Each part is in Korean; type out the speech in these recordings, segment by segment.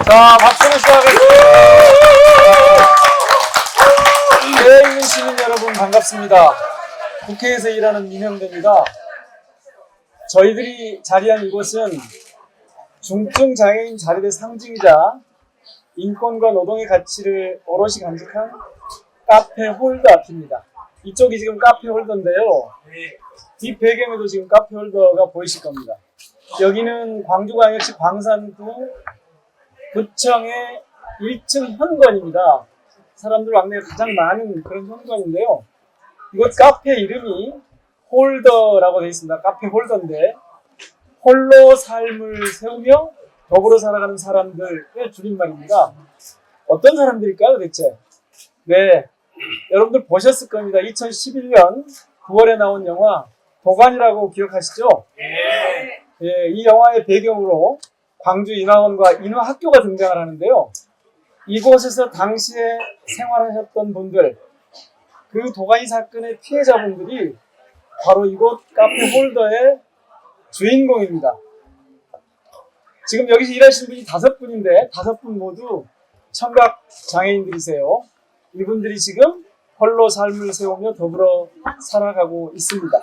자, 박수로 시작하겠습니다. 네, 있는 시민 여러분 반갑습니다. 국회에서 일하는 이명대입니다. 저희들이 자리한 이곳은 중증 장애인 자립의 상징이자 인권과 노동의 가치를 오롯이 간직한 카페 홀더 앞입니다. 이쪽이 지금 카페 홀더인데요. 뒷 배경에도 지금 카페 홀더가 보이실 겁니다. 여기는 광주광역시 광산구 구청의 1층 현관입니다. 사람들 왕래가 가장 많은 그런 현관인데요. 이곳 카페 이름이 홀더라고 되어 있습니다. 카페 홀더인데 홀로 삶을 세우며 더불어 살아가는 사람들의 줄임말입니다. 어떤 사람들일까요 대체? 네, 여러분들 보셨을 겁니다. 2011년 9월에 나온 영화 도관이라고 기억하시죠? 예, 이 영화의 배경으로 광주 인하원과 인하학교가 등장을 하는데요. 이곳에서 당시에 생활하셨던 분들, 그 도가니 사건의 피해자분들이 바로 이곳 카페 홀더의 주인공입니다. 지금 여기서 일하시는 분이 5분인데 5분 모두 청각 장애인들이세요. 이분들이 지금 홀로 삶을 세우며 더불어 살아가고 있습니다.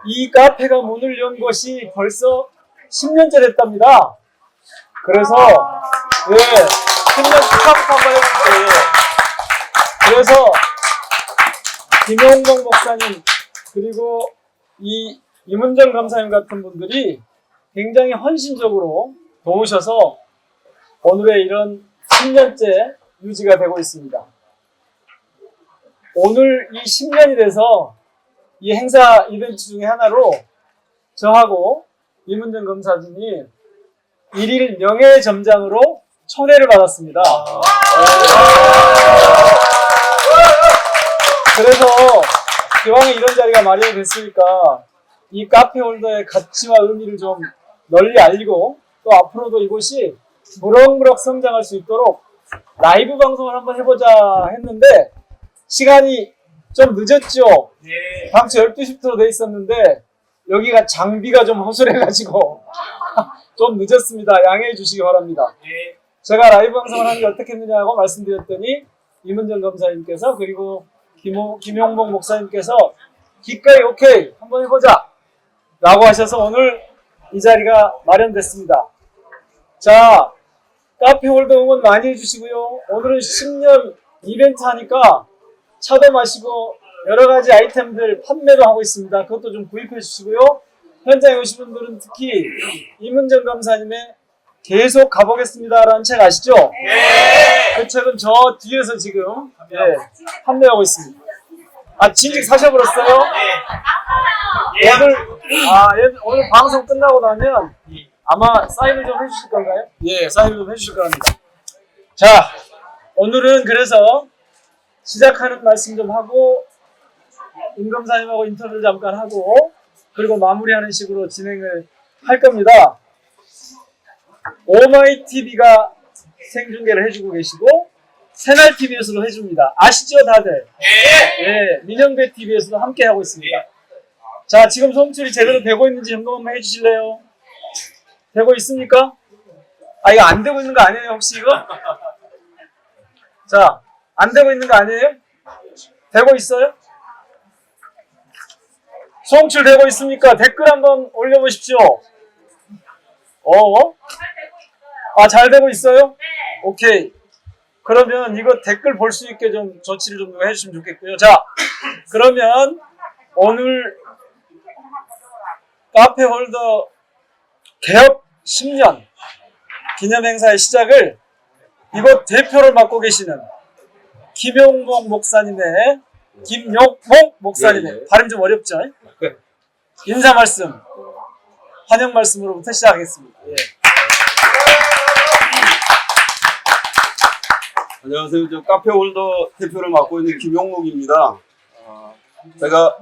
이 카페가 문을 연 것이 벌써 10년째 됐답니다. 그래서 예, 10년 축하부터 한번 해볼게요. 그래서 김용봉 목사님 그리고 이 임은정 감사님 같은 분들이 굉장히 헌신적으로 도우셔서 오늘의 이런 10년째 유지가 되고 있습니다. 오늘 이 10년이 돼서 이 행사 이벤트 중에 하나로 저하고 임은정 검사님이 1일 명예점장으로 초대를 받았습니다. 그래서 기왕에 이런 자리가 마련이 됐으니까 이 카페 홀더의 가치와 의미를 좀 널리 알리고 또 앞으로도 이곳이 무럭무럭 성장할 수 있도록 라이브 방송을 한번 해보자 했는데 시간이 좀 늦었죠. 밤새 12시부터 돼 있었는데 여기가 장비가 좀 허술해가지고 좀 늦었습니다. 양해해 주시기 바랍니다. 제가 라이브 방송을 하는 게 어떻게 했느냐고 말씀드렸더니 임은정 검사님께서 그리고 김용봉 목사님께서 기꺼이 오케이 한번 해보자 라고 하셔서 오늘 이 자리가 마련됐습니다. 자, 카페 홀더 응원 많이 해주시고요. 오늘은 10년 이벤트 하니까 차도 마시고 여러가지 아이템들 판매도 하고 있습니다. 그것도 좀 구입해 주시고요. 현장에 오신 분들은 특히 임은정 검사님의 계속 가보겠습니다 라는 책 아시죠? 네. 그 책은 저 뒤에서 지금 판매하고 있습니다. 아, 진즉 사셔버렸어요? 오늘 방송 끝나고 나면 아마 사인을 좀 해주실 건가요? 예, 사인을 좀 해주실 겁니다. 자, 오늘은 그래서 시작하는 말씀 좀 하고 임 검사님하고 인터뷰를 잠깐 하고 그리고 마무리하는 식으로 진행을 할 겁니다. 오마이TV가 생중계를 해주고 계시고 새날TV에서도 해줍니다. 아시죠 다들? 예, 민영배TV에서도 함께 하고 있습니다. 자, 지금 송출이 제대로 되고 있는지 점검 한번 해주실래요? 되고 있습니까? 아, 이거 안 되고 있는 거 아니에요 혹시 이거? 자, 안 되고 있는 거 아니에요? 되고 있어요? 송출 되고 있습니까? 댓글 한번 올려보십시오. 아, 잘 되고 있어요? 네. 오케이. 그러면 이거 댓글 볼 수 있게 좀 조치를 좀 해주시면 좋겠고요. 자, 그러면 오늘 카페 홀더 개업 10년 기념행사의 시작을 이곳 대표를 맡고 계시는 김용봉 목사님의 발음 좀 어렵죠? 인사 말씀, 환영 말씀으로부터 시작하겠습니다. 예. 안녕하세요. 저 카페 홀더 대표를 맡고 있는 김용목입니다. 제가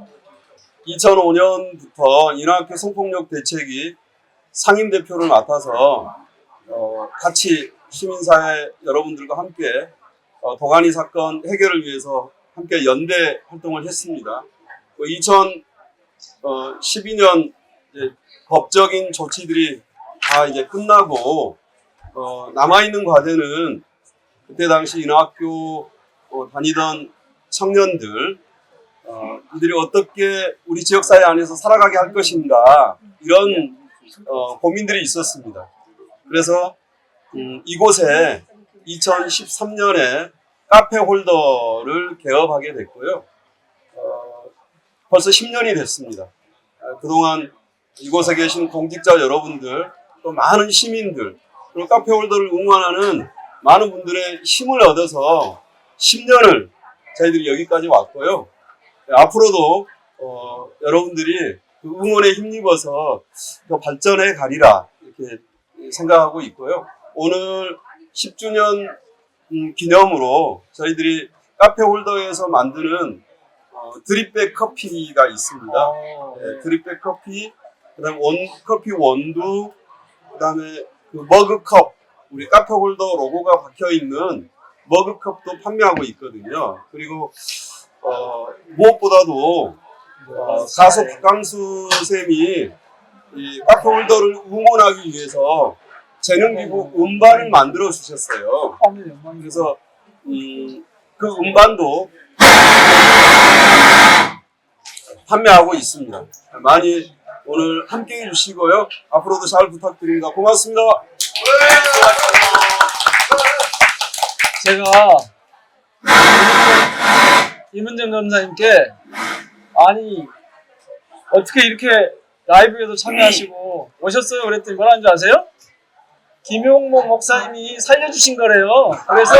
2005년부터 인하학교 성폭력 대책위 상임대표를 맡아서 같이 시민사회 여러분들과 함께 도가니 사건 해결을 위해서 함께 연대 활동을 했습니다. 2012년 법적인 조치들이 다 이제 끝나고 남아있는 과제는 그때 당시 인하학교 다니던 청년들, 이들이 어떻게 우리 지역사회 안에서 살아가게 할 것인가, 이런 고민들이 있었습니다. 그래서 이곳에 2013년에 카페 홀더를 개업하게 됐고요. 벌써 10년이 됐습니다. 그동안 이곳에 계신 공직자 여러분들, 또 많은 시민들, 그리고 카페 홀더를 응원하는 많은 분들의 힘을 얻어서 10년을 저희들이 여기까지 왔고요. 앞으로도 여러분들이 그 응원에 힘입어서 더 발전해 가리라 이렇게 생각하고 있고요. 오늘 10주년 기념으로 저희들이 카페 홀더에서 만드는 드립백 커피가 있습니다. 네, 드립백 커피, 그다음 커피 원두, 그다음에 그 머그컵, 우리 카페 홀더 로고가 박혀 있는 머그컵도 판매하고 있거든요. 그리고 무엇보다도 가수 박강수 쌤이 이 카페 홀더를 응원하기 위해서 재능기구 음반을 만들어 주셨어요. 그래서 그 음반도 판매하고 있습니다. 많이 오늘 함께 해주시고요. 앞으로도 잘 부탁드립니다. 고맙습니다. 제가 이문정 검사님께 아니 어떻게 이렇게 라이브에도 참여하시고 오셨어요? 그랬더니 뭐라는 줄 아세요? 김용목 목사님이 살려주신 거래요. 그래서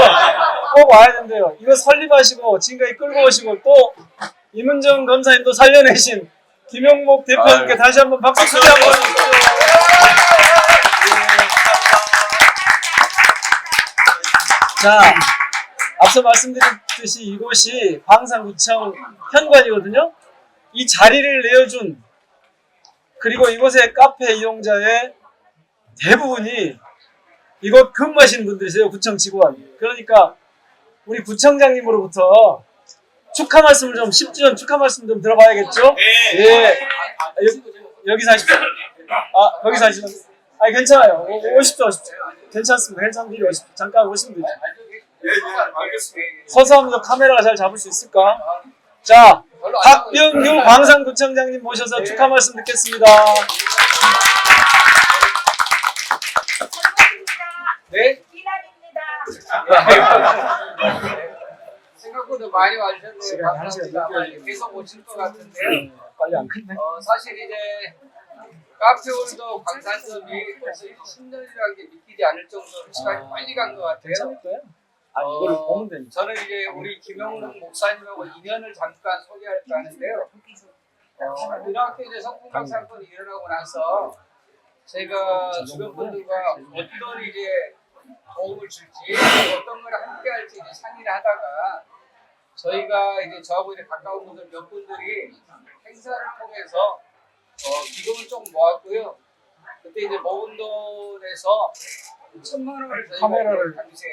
꼭 와야 된대요. 이거 설립하시고 지금까지 끌고 오시고 또 이문정 검사님도 살려내신 김용목 대표님께 다시 한번 박수 소리 한번 해주세요. 자, 앞서 말씀드렸듯이 이곳이 광산구청 현관이거든요. 이 자리를 내어준, 그리고 이곳의 카페 이용자의 대부분이 이곳 근무하시는 분들이세요. 구청 직원. 그러니까 우리 구청장님으로부터 축하 말씀을 좀, 10주년 축하 말씀 좀 들어봐야겠죠? 예. 여기서 하십시오. 거기서 하시면. 괜찮아요. 오십시오. 괜찮습니다. 괜찮은데 오십시오. 잠깐 오시면 되죠. 서서 하면서 카메라가 잘 잡을 수 있을까? 자, 박병규 광산구청장님 모셔서 축하 말씀 듣겠습니다. 네? 생각보다 많이 와주셨네요. 감사합니다. 계속 오실 것 같은데요. 빨리 안 끝내. 사실 이제 카페 홀더 광산점이 벌써 10년이라는 게 믿기지 않을 정도로 시간이 빨리 간 것 같아요. 괜찮을 거예요? 이거를 보면 되니까. 저는 이제 우리 김영록 목사님하고 인연을 잠깐 소개할까 하는데요. 이렇게 이제 성공강 사건이 일어나고 나서 제가 주변 분들과 어떤 이제 도움을 줄지, 어떤 걸 함께 할지 이제 상의를 하다가 저희가 이제 저하고 이제 가까운 분들 몇 분들이 행사를 통해서 기금을 좀 모았고요. 그때 이제 모은 돈에서 1,000만 원을 저희가 카메라를 당시에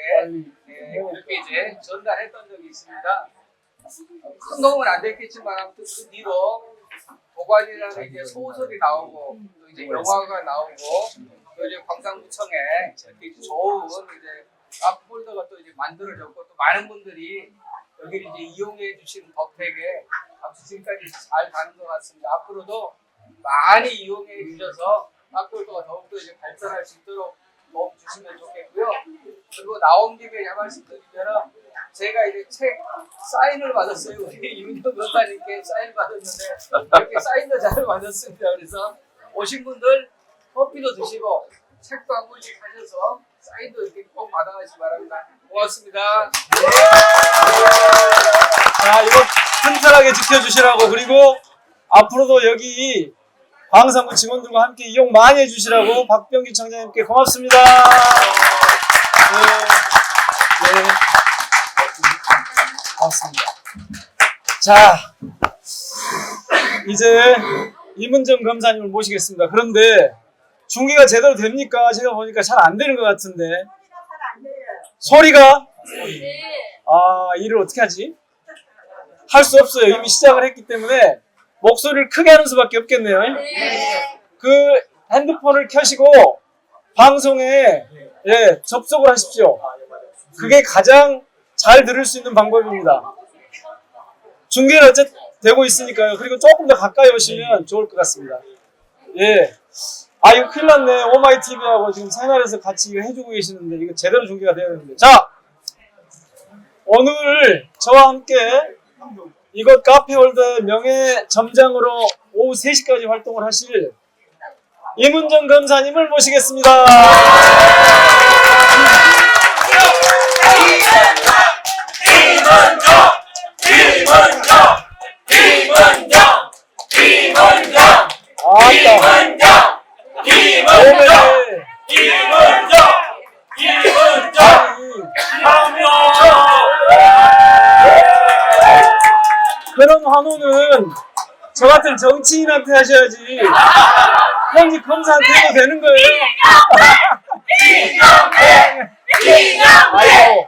이렇게 이제 전달했던 적이 있습니다. 큰 도움은 안 됐겠지만 아무튼 그 뒤로 도관이라는 이제 소설이 나오고 또 이제 영화가 나오고 또 이제 광산구청에 이렇게 좋은 이제 카페홀더가 또 이제 만들어졌고 또 많은 분들이 여기를 이제 이용해 주신 덕택에 아무튼 지금까지 잘 가는 것 같습니다. 앞으로도 많이 이용해 주셔서 카페홀더가 더욱더 이제 발전할 수 있도록 도움 주시면 좋겠고요. 그리고 나온 김에 한 말씀 드리면 제가 이제 책 사인을 받았어요. 우리 이문정 변호사님께 사인 받았는데 이렇게 사인도 잘 받았습니다. 그래서 오신 분들 커피도 드시고 책도 한 권씩 사셔서 사인도 이렇게 꼭 받아가시기 바랍니다. 고맙습니다. 자, 이거 튼튼하게 지켜주시라고, 그리고 앞으로도 여기 광산구 직원들과 함께 이용 많이 해주시라고 박병규 청장님께 고맙습니다. 네. 고맙습니다. 자, 이제 이문정 검사님을 모시겠습니다. 그런데 중계가 제대로 됩니까? 제가 보니까 잘 안 되는 것 같은데. 소리가? 일을 어떻게 하지? 할 수 없어요. 이미 시작을 했기 때문에 목소리를 크게 하는 수밖에 없겠네요. 그 핸드폰을 켜시고 방송에 예, 접속을 하십시오. 그게 가장 잘 들을 수 있는 방법입니다. 중계는 어쨌든 되고 있으니까요. 그리고 조금 더 가까이 오시면 좋을 것 같습니다. 예. 아, 이거 큰일 났네. 오마이TV하고 지금 새날에서 같이 이거 해주고 계시는데, 이거 제대로 중계가 돼야 되는데. 자! 오늘 저와 함께 이곳 카페홀더의 명예 점장으로 오후 3시까지 활동을 하실 이문정 검사님을 모시겠습니다. 그런 환호는 저 같은 정치인한테 하셔야지. 현직 검사한테 해도 되는 거예요. 아이고,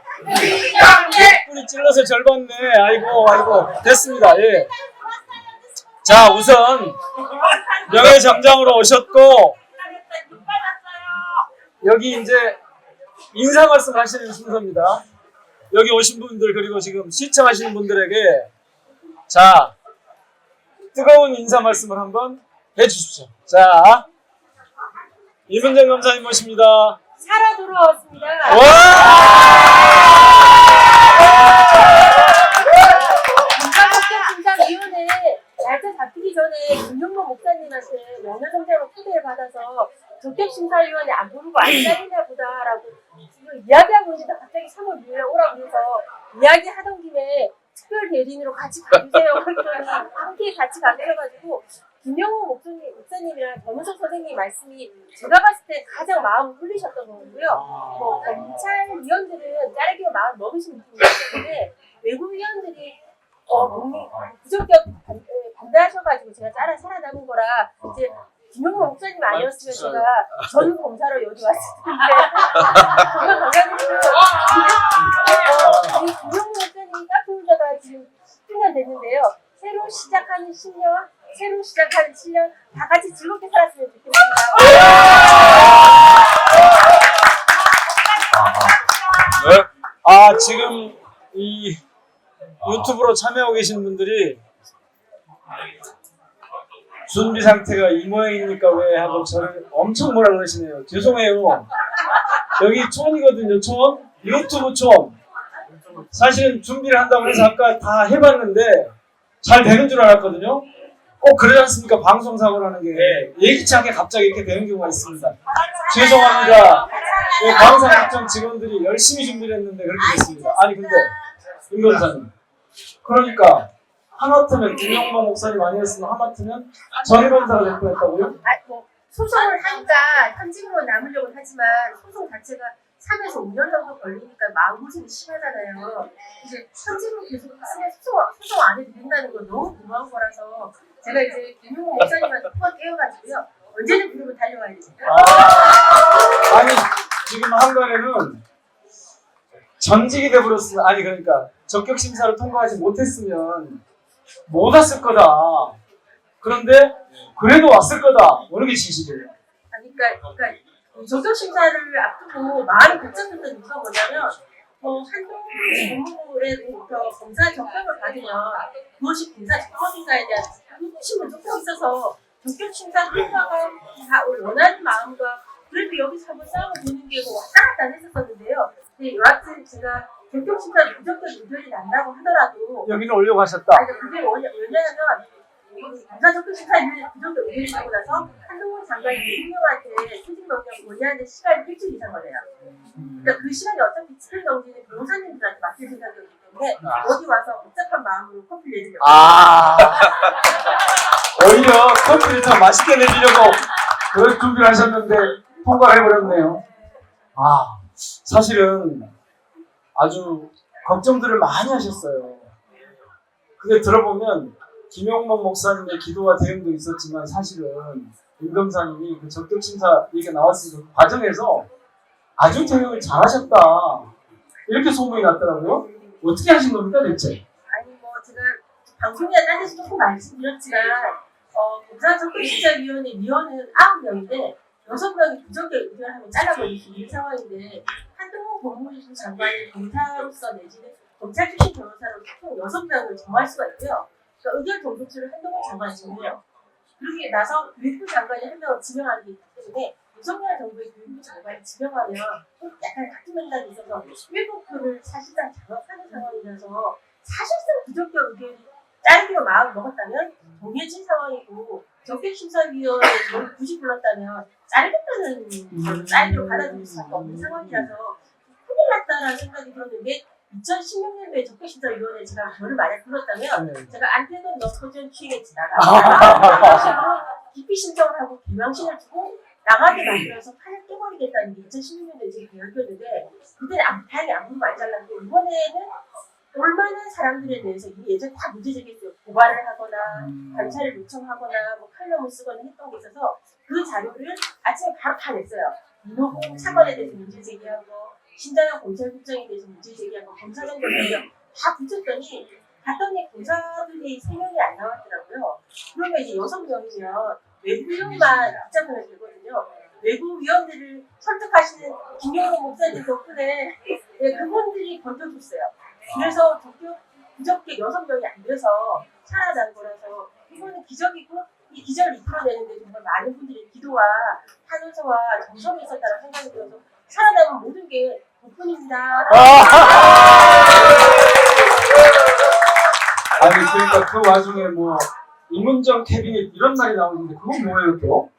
뿌리 찔러서 절 받네. 아이고, 됐습니다. 예. 자, 우선 명예 점장으로 오셨고, 여기 이제 인사 말씀 하시는 순서입니다. 여기 오신 분들, 그리고 지금 시청하시는 분들에게 자, 뜨거운 인사 말씀을 한번 해주십시오. 자, 이문정 검사님 모십니다. 살아 돌아왔습니다. 공사협정심사위원회 날짜 잡히기 전에 김용모 목사님한테 명예성장을 초대를 받아서 적격심사위원회 안 부르고 안 잘리나 보다라고 지금 이야기하고 있는데 갑자기 3월 6일에 오라고 해서 이야기하던 김에 특별 대리인으로 같이 가주세요. 그랬더니 함께 같이 가주셔가지고 김용호 목사님이랑 변호석 선생님 말씀이 제가 봤을 때 가장 마음을 흘리셨던 거고요. 뭐 검찰위원들은 자르기로 마음 먹으신 분이기 때문에 외부위원들이 부적격 반대하셔가지고 제가 살아남은 거라 이제 김용호 목사님 아니었으면 제가 전 검사로 여기 왔을 텐데 정말 감사드리고요. 김용호 목사님 카페홀더가 지금 10주년 됐는데요. 새로 시작하는 10년 다 같이 즐겁게 살았으면 좋겠습니다. 아, 지금 이 유튜브로 참여하고 계신 분들이 준비 상태가 이 모양이니까 왜 하고 저를 엄청 뭐라 그러시네요. 죄송해요. 여기 촌이거든요. 촌. 유튜브 촌. 사실은 준비를 한다고 해서 아까 다 해봤는데 잘 되는 줄 알았거든요. 꼭 그러지 않습니까? 방송사고라는 게 예기치 않게 갑자기 이렇게 되는 경우가 있습니다. 죄송합니다. 방송 작전 직원들이 열심히 준비를 했는데 그렇게 됐습니다. 아니 근데 임 검사님, 그러니까 하마터면 김용모 목사님 아니었으면 하마터면 전 검사가 될 뻔했다고요? 소송을 하니까 현직으로 남으려고 하지만 소송 자체가 3에서 5년 정도 걸리니까 마음고생이 심하잖아요. 이제 현직으로 계속 했으면 소송 안 해도 된다는 건 너무 고마운 거라서 제가 이제 김용모 목사님한테 푹 깨워가지고요. 언제든 부르면 달려와야 됩니다. 아니 지금 한간에는 전직이 돼버렸으면, 아니 그러니까 적격 심사를 통과하지 못했으면 못 왔을 거다. 그런데 그래도 왔을 거다. 어느 게 진실이에요? 그러니까 적격 심사를 앞두고 마음이 복잡했던 이유가 뭐냐면 한동훈 법무부로부터 검사 적격을 받으면 그것이 검사 적격인가에 대한 의구심을 조금 있어서 적격 심사 통과가 다 원하는 마음과 그래도 여기서 한번 싸워보는 게 왔다 갔다 했었는데요. 근데 여하튼 제가 적격 심사 무조건 의견이 난다고 하더라도 여기는 올려가셨다. 그게 왜냐하면 검사 적격 심사위원회 부정적 의견이 나고 나서 한동훈 장관이 대통령한테 수직 명령 논의하는 시간이 일주일 이상 걸려요. 그러니까 그 시간이 어차피 집행 정지는 변호사님들한테 맡길 생각이기 때문에 여기 와서 복잡한 마음으로 커피를 내리려고. 오히려 커피를 더 맛있게 내리려고 그런 준비를 하셨는데 통과를 해버렸네요. 사실은 아주 걱정들을 많이 하셨어요. 그게 들어보면 김용모 목사님의 기도와 대응도 있었지만 사실은 임 검사님이 그 적격심사 얘기가 나왔을 그 과정에서 아주 대응을 잘하셨다. 이렇게 소문이 났더라고요. 어떻게 하신 겁니까 대체? 아니 제가 방송이나 딴 데서 조금 말씀드렸지만 검사 적격심사위원회 위원은 9명인데 6명이 부적격 의견하고 잘라버릴 수 있는 상황인데 한동훈 법무부 장관이 검사로서 내지는 검찰 출신 변호사로서 총 6명을 정할 수가 있고요. 그러니까 의견 동조치를 한동훈 장관이 정해요. 그러기 나서 교육부 장관이 한 명을 지명하는 게 있기 때문에 윤석열 정부의 교육부 장관이 지명하면 또 약간 같은 맥락이 있어서 7표를 사실상 장악하는 상황이라서 사실상 부적격 의견이 자르기로 마음을 먹었다면 정해진 상황이고 적격심사위원회 저를 굳이 불렀다면 자르겠다는 자르기로 받아들일 수밖에 없는 상황이라서 큰일 났다라는 생각이 들었는데 2016년도에 적격심사위원회 제가 저를 만약 불렀다면 제가 안태건 너커전 취획에 나가서 기피 신청을 하고 개명신을 주고 나가게 만들어서 판을 깨버리겠다는 게 2016년도에 제가 계획이었는데 그때는 다행히 아무도 안 잘랐고 이번에는 올만한 사람들에 대해서 이미 예전에 다 문제 제기했어요. 고발을 하거나 관찰을 요청하거나 뭐 칼럼을 쓰거나 했던 게 있어서 그 자료를 아침에 바로 다 냈어요. 이노공 차관에 대해서 문제 제기하고 신장현 검찰국장에 대해서 문제 제기하고 검사장 변호사 다 붙였더니 봤더니 검사들이 3명이 안 나왔더라고요. 그러면 이제 6명이면 외부위원만 붙잡으면 되거든요. 외부위원들을 설득하시는 김영호 목사님 덕분에 그분들이 건져줬어요. 그래서 부적격 6명이 안 돼서 살아난 거라서 이거는 기적이고 이 기적을 이끌어내는데 정말 많은 분들의 기도와 탄원서와 정성이 있었다는 생각이 들어서 살아남은 모든 게 덕분입니다. 아니 그러니까 그 와중에 뭐 이문정 캐비닛 이런 말이 나오는데 그건 뭐예요 또?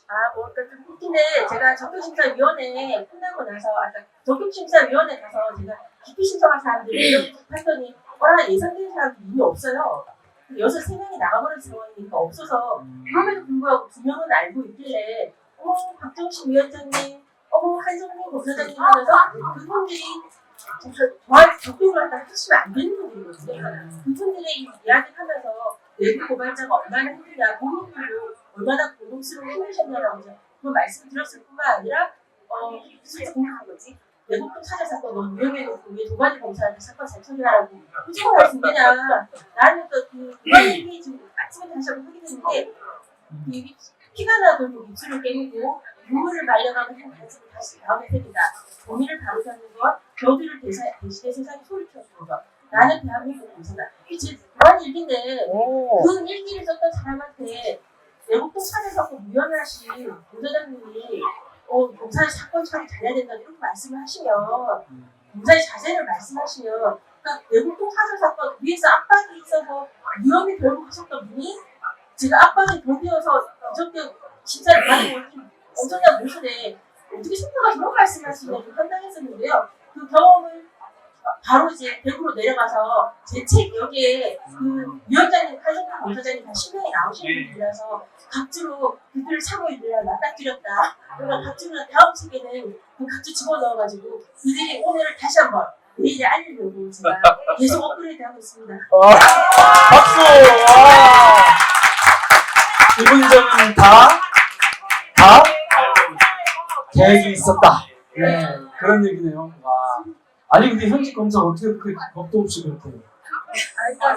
그러니까 좀 웃긴데 제가 적격심사위원회 끝나고 나서 아까 적격심사위원회 가서 제가 기피 신청한 사람들이 봤더니 예상되는 사람들이 이미 없어요. 6-3명이 나가버린 상황이니까 없어서 그럼에도 불구하고 2명은 알고 있길래 박정식 위원장님, 한성민 검사장님 하면서 그분들이 저한테 적격을 하시면 안 되는 분들이거든요. 그분들의 이야기를 하면서 내부 고발자가 얼마나 힘들냐, 본인들도 얼마나 고통스러운 힘드셨냐라고 그 말씀을 드렸을 뿐만 아니라 진짜 공격한 거지. 내곡동 사자 사건 너무 유명해놓고 왜 도가니 검사한테 사건 잘 처리하라고 굳이 할 수 있느냐. 나는 또 그런 얘기 지금 아침에 다시 한번 하게 됐는데 피가 나도 입술을 깨물고 눈물을 말려가면서 다시 다음에 새기다. 범인을 바로잡는 것, 너들을 대신해 세상에 소리쳐주는 것. 나는 대한민국 검사다. 이게 제 그런 일기인데 그 일기를 썼던 사람한테 내곡동 사자 사건 유연하신 공사장님이 검사의 사건 처리 잘해야 된다 이렇게 말씀을 하시면 검사의 자세를 말씀하시면 그러니까 내곡동 사자 사건 위에서 압박이 있어서 위험이 결국 하셨던 분이 제가 압박이 더 되어서 부적격 심사를 받고 엄청난 모순에 어떻게 생각가 저런 말씀하시냐 좀 판단했었는데요. 그 경험을 바로 이제 대구로 내려가서 제 책 여기에 그 위원장님, 한성민 검사장님 다 신명이 나오시는 분이라서 각주로 그들을 참고인들이랑 맞닥뜨렸다. 그러니까 각주로 다음 책에는 그 각주 집어넣어가지고 그들이 오늘을 다시 한번 내일에 알리려고 제가 계속 업그레이드하고 있습니다. 박수! 이문정은 다 계획이 있었다. 네, 그런 얘기네요. 와. 아니 근데 현직 검사 어떻게 그렇게 겁도 없이 그렇게 그러니까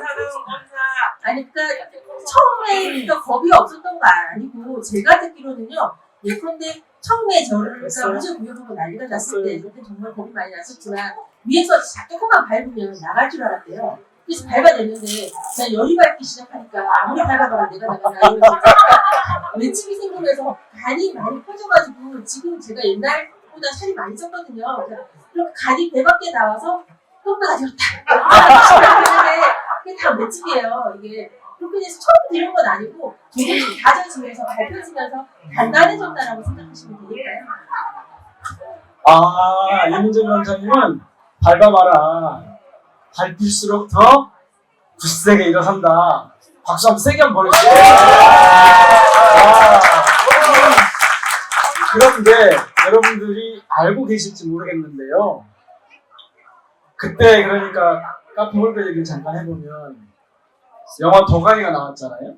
처음에 겁이 없었던 거 아니고 제가 듣기로는요. 예컨대 처음에 저를 무죄 구형하고 난리가 났을 때 그때 정말 겁이 많이 났었지만 위에서 조금만 밟으면 나갈 줄 알았대요. 그래서 밟아냈는데 그냥 열이 밟기 시작하니까 아무리 밟아봐라 내가 나가나 이러면서 외침이 생기면서 간이 많이 커져가지고 지금 제가 옛날보다 살이 많이 쪘거든요. 그럼 간이 배 밖에 나와서 똥배가 되었다. 그게 다 맷집이에요. 이게 그렇게 돼서 처음 들은 건 아니고 조금씩 다져지면서 밟혀지면서 단단해졌다라고 생각하시면 되니까요. 이문정 원장님은 밟아봐라. 밟힐수록 더 굳세게 일어선다. 박수 한번 세게 한번 보내주세요. 그런데 여러분들이 알고 계실지 모르겠는데요. 그때 그러니까 카페 홀더 얘기를 잠깐 해보면 영화 도가니가 나왔잖아요.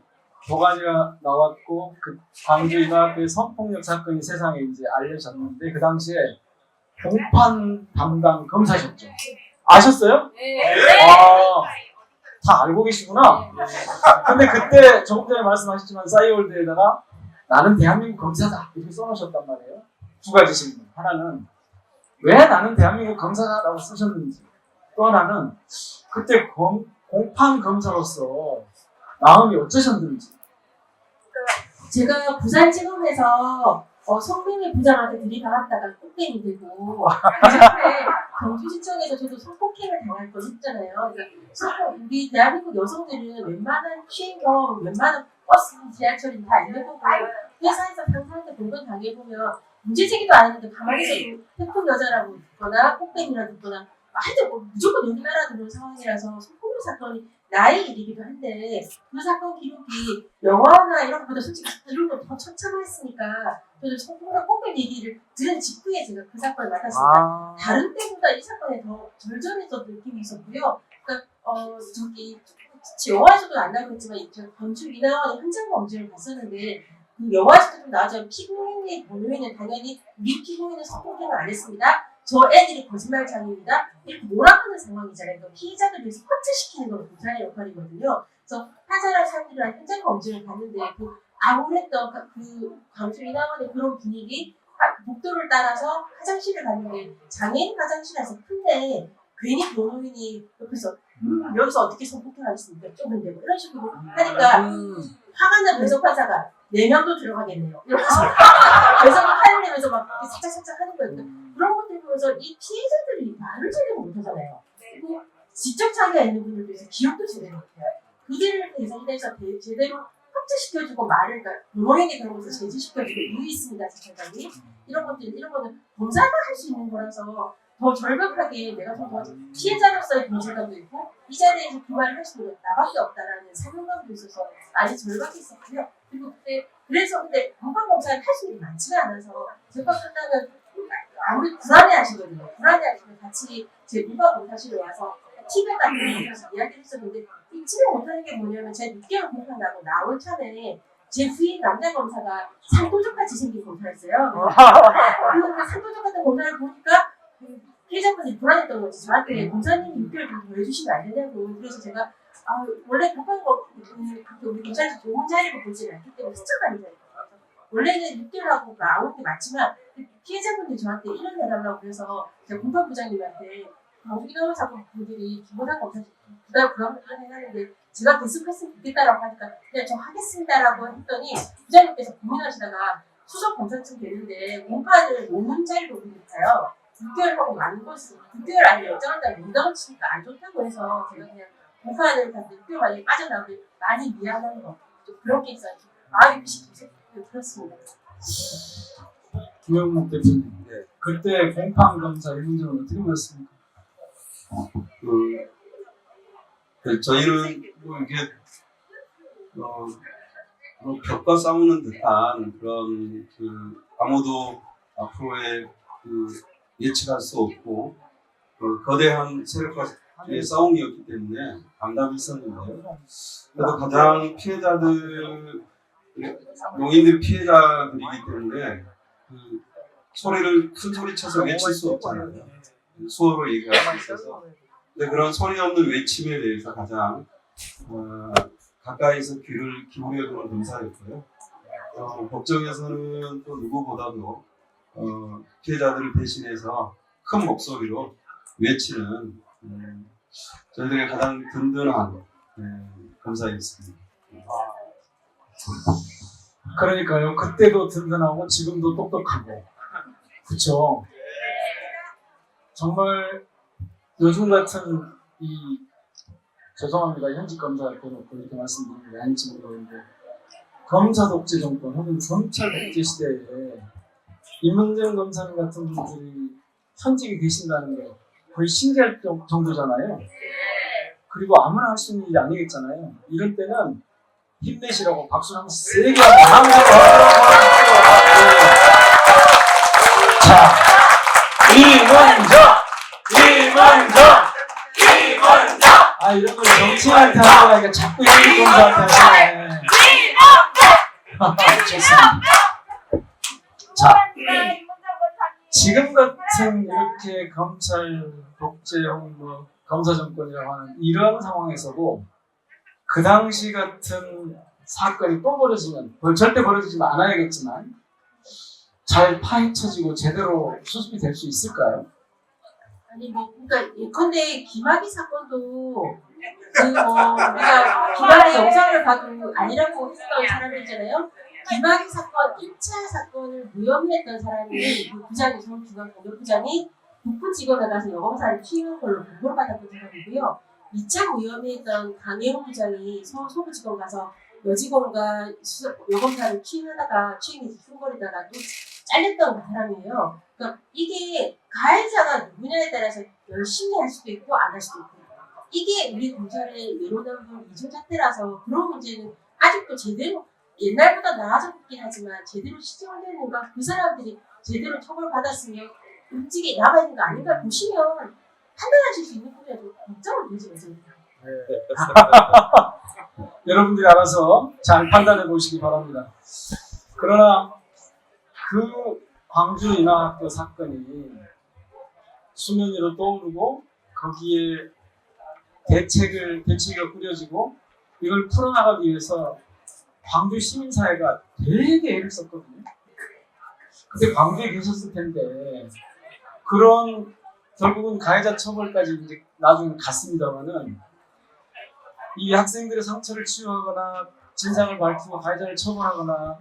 도가니가 나왔고 그 광주 이마학교의 성폭력 사건이 세상에 이제 알려졌는데 그 당시에 공판 담당 검사셨죠. 아셨어요? 네. 다 알고 계시구나. 근데 그때 조금 전에 말씀하셨지만 싸이월드에다가 나는 대한민국 검사다 이렇게 써놓으셨단 말이에요. 두 가지 질문. 하나는 왜 나는 대한민국 검사다라고 쓰셨는지, 또 하나는 그때 공판 검사로서 마음이 어쩌셨는지. 제가 부산지검에서 성명의 부장한테 들이박았다가 꽃뱀이 되고 그전에 경주지청에서 저도 성폭행을 당할 뻔했잖아요. 그러니까 우리 대한민국 여성들은 웬만한 취행범, 웬만한 버스, 지하철이 다 있는 거고 회사에서 상사한테 공건 당해보면 문제제기도 안 했는데 가만히 있어도 태풍 여자라고 듣거나 꽃뱀이라고 듣거나 하여튼 뭐 무조건 여기 알아들은 상황이라서 성폭력 사건이 나의 일이기도 한데 그 사건 기록이 영화나 이런 것보다 솔직히 이런 거 더 처참했으니까 저도 성폭력 폭행 얘기를 들은 직후에 제가 그 사건을 맡았습니다. 다른 때보다 이 사건에 더 절절했던 느낌이 있었고요. 그러니까 영화에서도 안 나오겠지만 제가 건축 인하원의 현장 검증을 갔었는데 그 영화에서도 좀 나오지만 피고인의 변호인은 당연히 우리 피고인은 성폭행을 안 했습니다. 저 애들이 거짓말장입니다. 이렇게 몰아가는 상황이잖아요. 그러니까 피해자들 위해서 커트시키는 건 검사의 역할이거든요. 그래서 판사랑 사람들이랑 현장 검증을 갔는데 그 아무랬던 그 강주 인하원의 그런 분위기, 복도를 따라서 화장실을 갔는데 장애인 화장실에서 큰데 괜히 변호인이 옆에서 여기서 어떻게 성폭행하겠습니까? 좁은데 뭐 이런 식으로 하니까 화가 난 배석 판사가 4명도 들어가겠네요. 이러면서 배석을 화를 내면서 막 이렇게 살짝살짝 하는 거예요. 그런 것들 보면서 이 피해자들이 말을 제대로 못하잖아요. 그리고 지적 장애가 있는 분들도 있어서 기억도 제대로 못해요. 그들을 대상해서 제대로 합체시켜주고 말을, 그러니까 변호인이 그런 것을 제지시켜주고 이유 있습니다, 재판장이. 이런 거는 검사가 할 수 있는 거라서 더 절벽하게 내가 더 피해자로서의 존재감도 있고 이 자리에서 그 말을 할 수 있는 나밖에 없다라는 사명감도 있어서 많이 절박했었고요. 그리고 근데 공판검사는 할 수 있는 게 많지가 않아서 재판 끝나면 아무리 불안해하시거든요. 불안해하시면 같이 제 공판검사실에 와서 티벳 같은 곳에서 이야기를 했었는데 잊지를 못하는 게 뭐냐면 제가 6개월 공판하고 나올 참에 제 후임 남자 검사가 산도적같이 생긴 검사였어요. 그래서 그 산도적 같은 검사를 보니까 피해자분들이 불안했던 거지. 저한테 검사님 6개월 좀 더 해주시면 안 되냐고. 그래서 제가 원래 급한 거 우리 검사님 좋은 자리로 보지는 않기 때문에 스쳐가는 자리예요. 원래는 6개월하고 나올 게 맞지만 피해자분들이 저한테 1년 내달라고 그래서 제가 공판부장님한테 강주기나무 사건 분들이 기본한 검사 부담을 해놨는데 제가 계속했으면 좋겠다라고 하니까 그냥 저 하겠습니다라고 했더니 부장님께서 고민하시다가 수석 검사쯤 되는데 공판을 모는 자리로 보니까요. 6개월하고 많은 것은 6개월 안에 열정한다고 농담을 치니까 안 좋다고 해서 제가 그냥 공판을 갔는데 6개월 만에 빠져나오고 많이 미안한 거 좀 그런 게 있어요. 마음이 계속 그렇습니다. 김영목 대표님, 네. 그때 공판검사의 행정은 어떻게 보셨습니까? 저희는 뭐 이게 뭐 벽과 싸우는 듯한 그런 아무도 앞으로의 예측할 수 없고 거대한 세력과의 싸움이었기 때문에 감당이 있었는데요. 그래도 가장 피해자들 노인들 피해자들이기 때문에 큰 소리 쳐서 외칠 수 없잖아요. 수어로 얘기할 수 있어서. 근데 그런 소리 없는 외침에 대해서 가장 가까이서 귀를 기울여주는 검사였고요. 법정에서는 또 누구보다도 피해자들을 대신해서 큰 목소리로 외치는 저희들의 가장 든든한 검사였습니다. 그러니까요. 그때도 든든하고 지금도 똑똑하고, 그렇죠. 정말 요즘 같은 죄송합니다. 현직 검사한테 놓고 이렇게 말씀드리는 게 아닌지 모르겠는데 검사 독재 정권 혹은 검찰 독재 시대에 임은정 검사님 같은 분들이 현직에 계신다는 게 거의 신기할 정도잖아요. 그리고 아무나 할 수 있는 일이 아니겠잖아요. 이런 때는 힘내시라고 박수 한번 세게 한번 자, 임은정! 이런 걸 정치인한테 하는 거니까 자꾸 현직 검사한테 하시네. 좋습니다. 자, 지금 같은 이렇게 검찰 독재 혹은 검사 정권이라고 하는 이런 상황에서도 그 당시 같은 사건이 또 벌어지면, 절대 벌어지지 않아야겠지만, 잘 파헤쳐지고 제대로 수습이 될 수 있을까요? 아니 뭐 그러니까 예컨대 김학의 사건도 우리가 김학의 영상을 봐도 아니라고 했던 사람들이잖아요. 김학의 사건 1차 사건을 무혐의했던 사람이 그 부장이 서울중앙법원부장이 북부지검에 가서 여검사를 취임한 걸로 보고를 받았던 사람이고요. 2차 무혐의했던 강혜훈 부장이 서울 소부지검 가서 여직원과 여검사를 취임하다가 취임해서 숨거리다가 또 잘렸던 사람이에요. 그러니까 이게 가해자가 누구냐에 따라서 열심히 할 수도 있고 안 할 수도 있고 이게 우리 검찰의 내로남불 이중잣대라서 그런 문제는 아직도 제대로 옛날보다 나아졌긴 하지만 제대로 시정되는가 그 사람들이 제대로 처벌받았으면 움직이 남아있는 거 아닌가 보시면 판단하실 수 있는 부분에 좀 걱정을 되지 않습니까? 여러분들이 알아서 잘 판단해 보시기 바랍니다. 그러나 그 광주 인하학교 사건이 수면 위로 떠오르고 거기에 대책이 꾸려지고 이걸 풀어나가기 위해서 광주 시민사회가 되게 애를 썼거든요. 그때 광주에 계셨을 텐데 그런 결국은 가해자 처벌까지 이제 나중에 갔습니다만은 이 학생들의 상처를 치유하거나 진상을 밝히고 가해자를 처벌하거나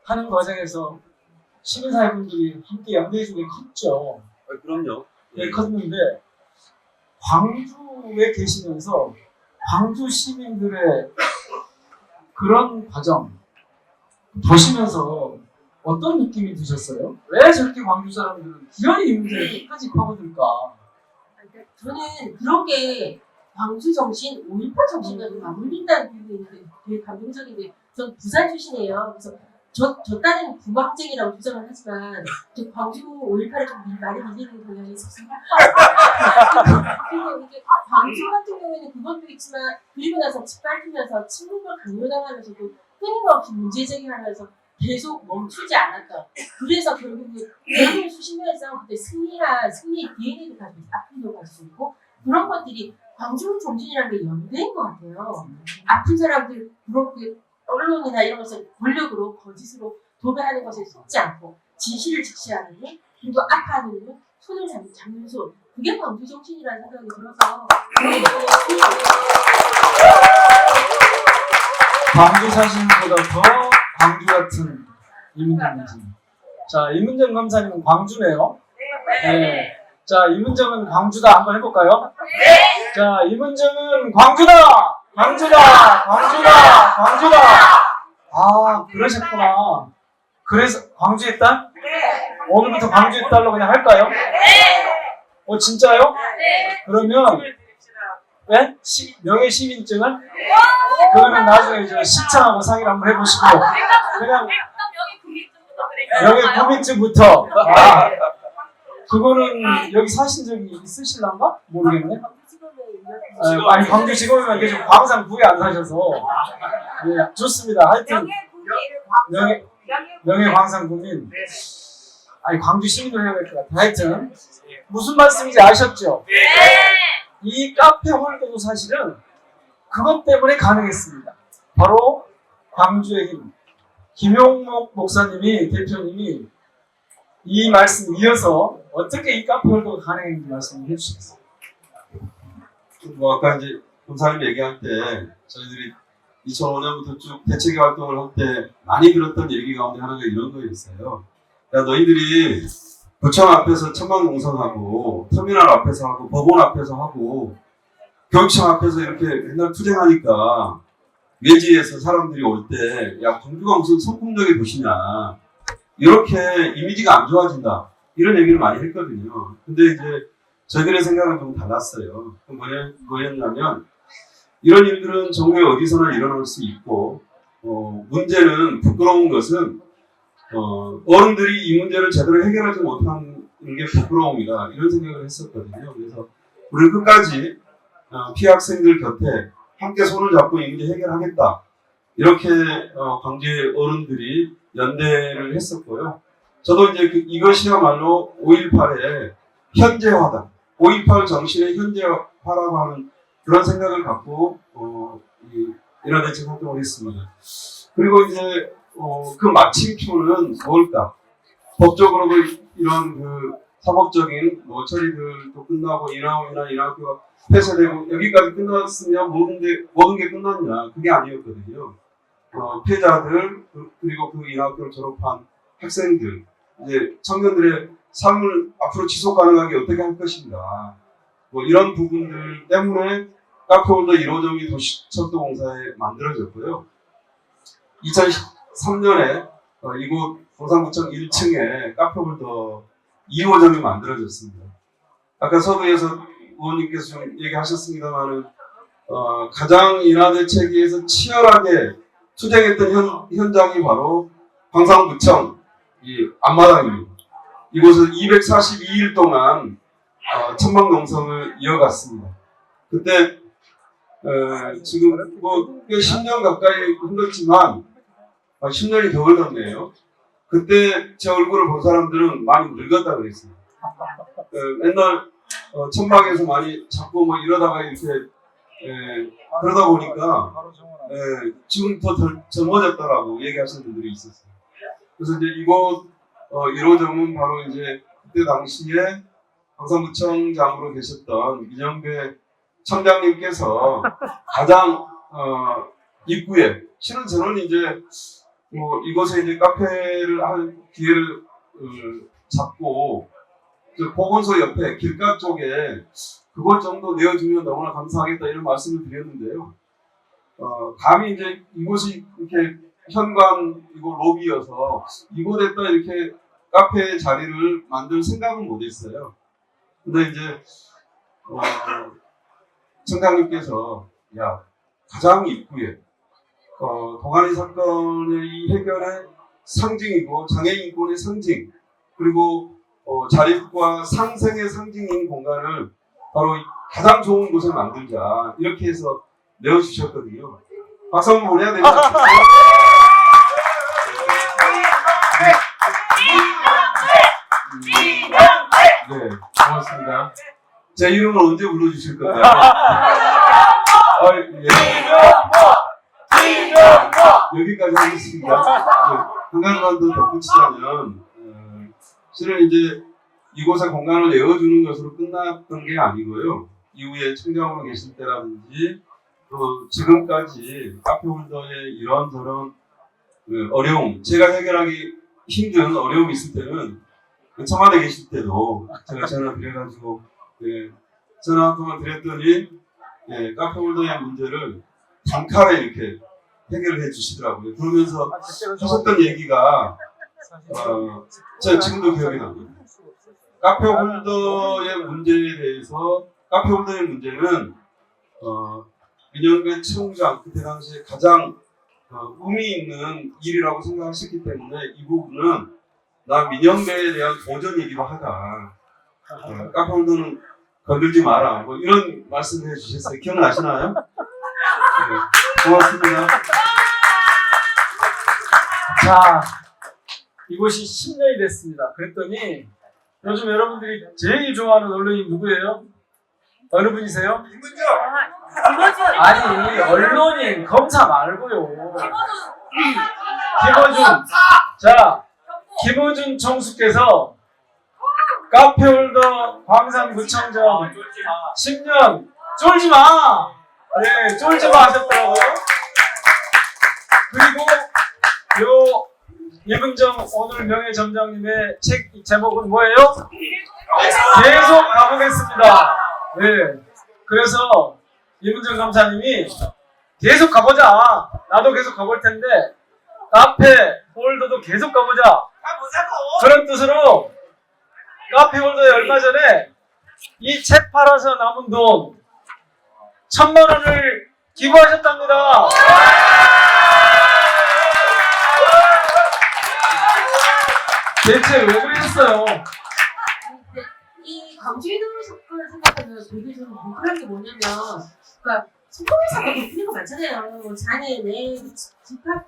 하는 과정에서 시민사회분들이 함께 연대해 주게 컸죠. 그럼요. 네, 컸는데 광주에 계시면서 광주 시민들의 그런 과정 보시면서 어떤 느낌이 드셨어요? 왜 저렇게 광주 사람들은 기어이 이 문제를 끝까지 파고들까? 저는 그런 게 광주 정신, 5.18 정신과 좀 맞물린다는 부분이 있는데 되게 감동적인데 전 부산 출신이에요. 그래서 저 딴에는 부망쟁이라고 주장을 하지만 저 광주 5.18에 좀 많이 밀리는 경향이 있었어요. 그리고 이게 광주 같은 경우에는 그것도 있지만 그리고 나서 짓밟히면서 침묵을 강요당하면서도 끊임없이 문제 제기하면서 계속 멈추지 않았던 그래서 결국은 수십 년의 싸움 그때 승리의 DNA도 가지고 있고 아픔도 가지고 있고 그런 것들이 광주 정신이라는 게 연대인 것 같아요. 아픈 사람들 그렇게 언론이나 이런 것을 권력으로 거짓으로 도배하는 것에 속지 않고 진실을 직시하는 일 그리고 아파하는 일 손을 잡는 손 그게 광주 정신이라는 생각이 들어서 광주 사시는보다 더 광주 같은 이문정 검사님. 자, 이문정 검사님은 광주네요. 네. 자, 이문정은 광주다. 한번 해볼까요? 네. 자, 이문정은 광주다! 광주다! 광주다! 광주다! 아, 그러셨구나. 그래서 광주의 딸? 네. 오늘부터 광주의 딸로 그냥 할까요? 네. 진짜요? 네. 그러면, 네? 명예 시민증을? 그거는 나중에 시청하고 상의를 한번 해보시고, 그냥 명예 국민증부터. 아, 그거는 여기 사신 적이 있으실란가? 모르겠네. 아니 광주지검에만 계시고 광산구에 안 사셔서. 네, 좋습니다. 하여튼 명예 광산구민. 아니 광주 시민으로 해야 될 것 같아요. 하여튼 무슨 말씀인지 아셨죠? 이 카페 홀더도 사실은 그것 때문에 가능했습니다. 바로 광주의 힘. 김용목 목사님이 대표님이 이 말씀 이어서 어떻게 이 카페 홀더가 가능했는지 말씀해 주시겠어요? 뭐 아까 이제 검사님 얘기할 때 저희들이 2005년부터 쭉 대책위 활동을 할 때 많이 들었던 얘기 가운데 하나가 이런 거였어요. 야 너희들이 구청 앞에서 천막농성하고 터미널 앞에서 하고 법원 앞에서 하고 교육청 앞에서 이렇게 맨날 투쟁하니까 외지에서 사람들이 올 때 야 광주가 무슨 성품적인 도시냐 이렇게 이미지가 안 좋아진다 이런 얘기를 많이 했거든요. 근데 이제 저희들의 생각은 좀 달랐어요. 뭐였냐면 이런 일들은 전국에 어디서나 일어날 수 있고 문제는 부끄러운 것은 어른들이 이 문제를 제대로 해결하지 못하는 게 부끄러움이다 이런 생각을 했었거든요. 그래서 우리는 끝까지 피해 학생들 곁에 함께 손을 잡고 이 문제 해결하겠다 이렇게 광주의 어른들이 연대를 했었고요. 저도 이제 이것이야말로 5.18의 현재화다. 5.18 정신의 현재화라고 하는 그런 생각을 갖고 이 이런 대책 활동을 했습니다. 그리고 이제 그 마침표는 뭘까? 법적으로도 이런 그 사법적인 뭐 처리들도 끝나고 인하학교가 폐쇄되고 여기까지 끝났으면 모든 게 끝났냐? 그게 아니었거든요. 피해자들 그리고 그 인하학교를 졸업한 학생들 이제 청년들의 삶을 앞으로 지속 가능하게 어떻게 할 것인가 뭐 이런 부분들 때문에 카페홀더 1호점이 도시철도공사에 만들어졌고요. 2013년에 이곳 동산구청 1층에 카페홀더 2호점이 만들어졌습니다. 아까 서두에서 의원님께서 좀 얘기하셨습니다만은 가장 인하 대책위에서 치열하게 투쟁했던 현장이 바로 광산구청 이 앞마당입니다. 이곳은 242일 동안 천막 농성을 이어갔습니다. 그때 지금 뭐 꽤 10년 가까이 흘렀지만 10년이 더 흘렀네요. 그때 제 얼굴을 본 사람들은 많이 늙었다 그랬어요. 맨날 천막에서 많이 잡고 뭐 이러다가 이렇게 그러다 보니까 지금 더 젊어졌다라고 얘기하시는 분들이 있었어요. 그래서 이제 이곳 1호점은 바로 이제 그때 당시에 광산구청장으로 계셨던 민영배 청장님께서 가장 입구에 실은 저는 이제 뭐 이곳에 이제 카페를 할 기회를 잡고 보건소 옆에 길가 쪽에 그걸 정도 내어주면 너무나 감사하겠다 이런 말씀을 드렸는데요. 감히 이제 이곳이 이렇게 현관 이곳 로비여서 이곳에다 이렇게 카페 자리를 만들 생각은 못했어요. 근데 이제 청장님께서 가장 입구에 동아리 사건의 이 해결의 상징이고 장애인 인권의 상징 그리고 자립과 상생의 상징인 공간을 바로 가장 좋은 곳에 만들자 이렇게 해서 내어주셨거든요. 박수 한번 보내야 되지 않겠어요? 네, 고맙습니다. 제 이름을 언제 불러주실 건가요? 여기까지 하겠습니다. 한 가지만 더 덧붙이자면 실은 이제 이곳에 공간을 내어주는 것으로 끝났던 게 아니고요. 이후에 청장으로 계실 때라든지 또 지금까지 카페홀더의 이런저런 어려움, 제가 해결하기 힘든 어려움이 있을 때는 청와대 계실 때도 제가 전화 드려가지고 전화 한 통만 드렸더니 카페홀더의 문제를 단칼에 이렇게 해결을 해주시더라고요. 그러면서 하셨던 얘기가 제가 지금도 기억이 납니다. 카페홀더의 문제에 대해서 카페홀더의 문제는 민영배 청장 그때 당시에 가장 의미 있는 일이라고 생각하셨기 때문에 이 부분은 나 민영배에 대한 도전이기도 하다. 카페홀더는 건들지 마라. 뭐 이런 말씀을 해주셨어요. 기억나시나요? 네, 고맙습니다. 자, 이곳이 10년이 됐습니다. 그랬더니 요즘 여러분들이 제일 좋아하는 언론이 누구예요? 어느 분이세요? 아니, 언론인, 검사 말고요. 김어준. 자, 김어준 총수께서 카페홀더 광산구청장 10년 쫄지 마! 네, 쫄지 마 하셨더라고요. 그리고 요 이문정 오늘 명예점장님의 책 제목은 뭐예요? 계속 가보겠습니다. 네, 그래서 이문정 감사님이 계속 가보자. 나도 계속 가볼 텐데 카페 홀더도 계속 가보자. 그런 뜻으로 카페 홀더에 얼마 전에 이 책 팔아서 남은 돈 1,000만 원을 기부하셨답니다. 대체 왜 그러셨어요? 이 광주이동 사건을 생각하면 되게 좀 뭉클한 게 뭐냐면, 그러니까 성폭력 사건 덮이는 거 많잖아요. 자네 내 집합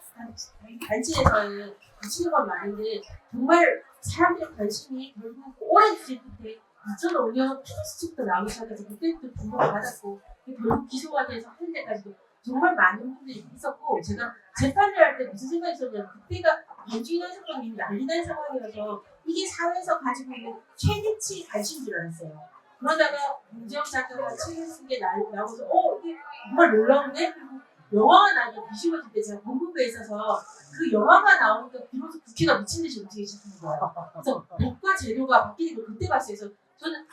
단체에서의 미치는 건 많은데 정말 사람들의 관심이 결국 오랜 주제 끝에 2005년 피니스 측도 나오기 시작해서 그때부터 분노를 받았고 결국 기소가 돼서 한 데까지도 정말 많은 분들이 있었고 제가 재판을 할 때 무슨 생각이 있었냐면 그때가 범죄인한 사건이 이미 난리난 상황이어서 이게 사회에서 가지고 있는 최대치 관심인 줄 알았어요. 그러다가 문재영 작가가 책을 쓴 게 나오고서 이게 정말 놀라운데? 그리고 영화가 나오니까 뒤집어질 때 제가 본부에 있어서 그 영화가 나오니까 비로소 국회가 미친 듯이 움직이기 시작하는 거예요. 그래서 법과 제도가 바뀌는 걸 그때 봤어요. 그래서 저는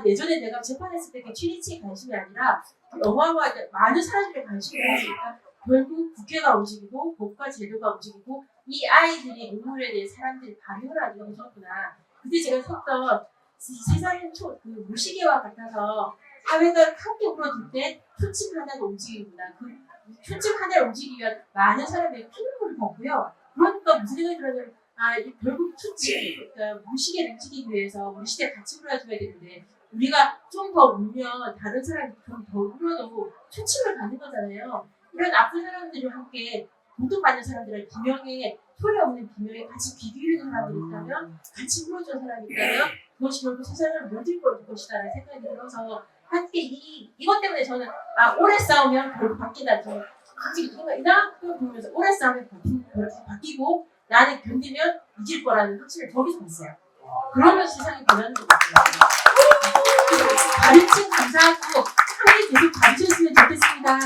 예전에 내가 재판했을 때 그 최대치의 관심이 아니라 영화와 많은 사람들의 관심이 있으니까 결국 국회가 움직이고 법과 제도가 움직이고 이 아이들이 인물에 대해 사람들이 반응을 하게 되었구나. 그때 제가 썼던 세상의 그 무시개와 같아서 사회가 함께 울어줄 때 표침 하나가 움직이는구나. 그 표침 하나를 움직이기 위한 많은 사람의 피눈물을 받고요. 그러니까 무슨 생각이 들었냐면 결국 표침, 그러니까 무시개를 움직이기 위해서 우리 시대에 같이 울어줘야 되는데 우리가 좀 더 울면 다른 사람이 좀 더 울어도 표침을 받는 거잖아요. 이런 아픈 사람들과 함께 고통받는 사람들을 비명에 소리 없는 비명에 같이 귀 기울이는 사람들이 있다면 같이 울어주는 사람이 있다면 그것이 결국 세상을 못 읽어줄 것이다라는 생각이 들어서 함께 이것 때문에 저는 오래 싸우면 결국 바뀐다. 저는 갑자기 누군가 이만큼 보면서 오래 싸우면 바뀌고 나는 견디면 이길 거라는 확신을 거기서 봤어요. 그러면 세상이 변하는 것 같아요. 가르침 감사하고 함께 계속 가르쳤으면 좋겠습니다.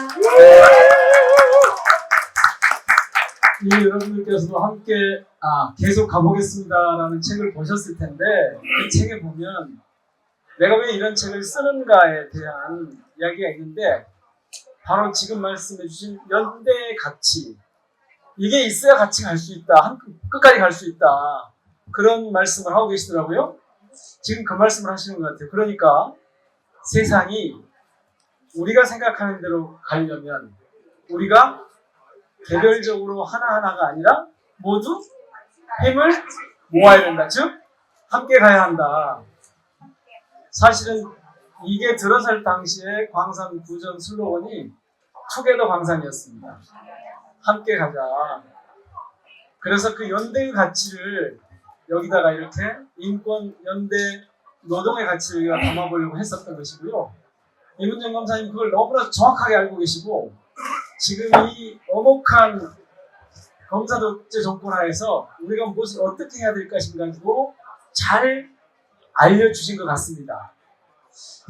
여러분들께서도 함께 계속 가보겠습니다라는 책을 보셨을 텐데 그 책에 보면 내가 왜 이런 책을 쓰는가에 대한 이야기가 있는데 바로 지금 말씀해 주신 연대의 가치 이게 있어야 같이 갈 수 있다. 끝까지 갈 수 있다. 그런 말씀을 하고 계시더라고요. 지금 그 말씀을 하시는 것 같아요. 그러니까 세상이 우리가 생각하는 대로 가려면 우리가 개별적으로 하나하나가 아니라 모두 힘을 모아야 된다. 즉 함께 가야 한다. 사실은 이게 들어설 당시에 광산 구전 슬로건이 투게더 광산이었습니다. 함께 가자. 그래서 그 연대의 가치를 여기다가 이렇게 인권, 연대, 노동의 가치를 여기다 담아보려고 했었던 것이고요. 이문정 검사님 그걸 너무나 정확하게 알고 계시고 지금 이 엄혹한 검사 독재 정권 하에서 우리가 무엇을 어떻게 해야 될 것인가 가지고 잘 알려주신 것 같습니다.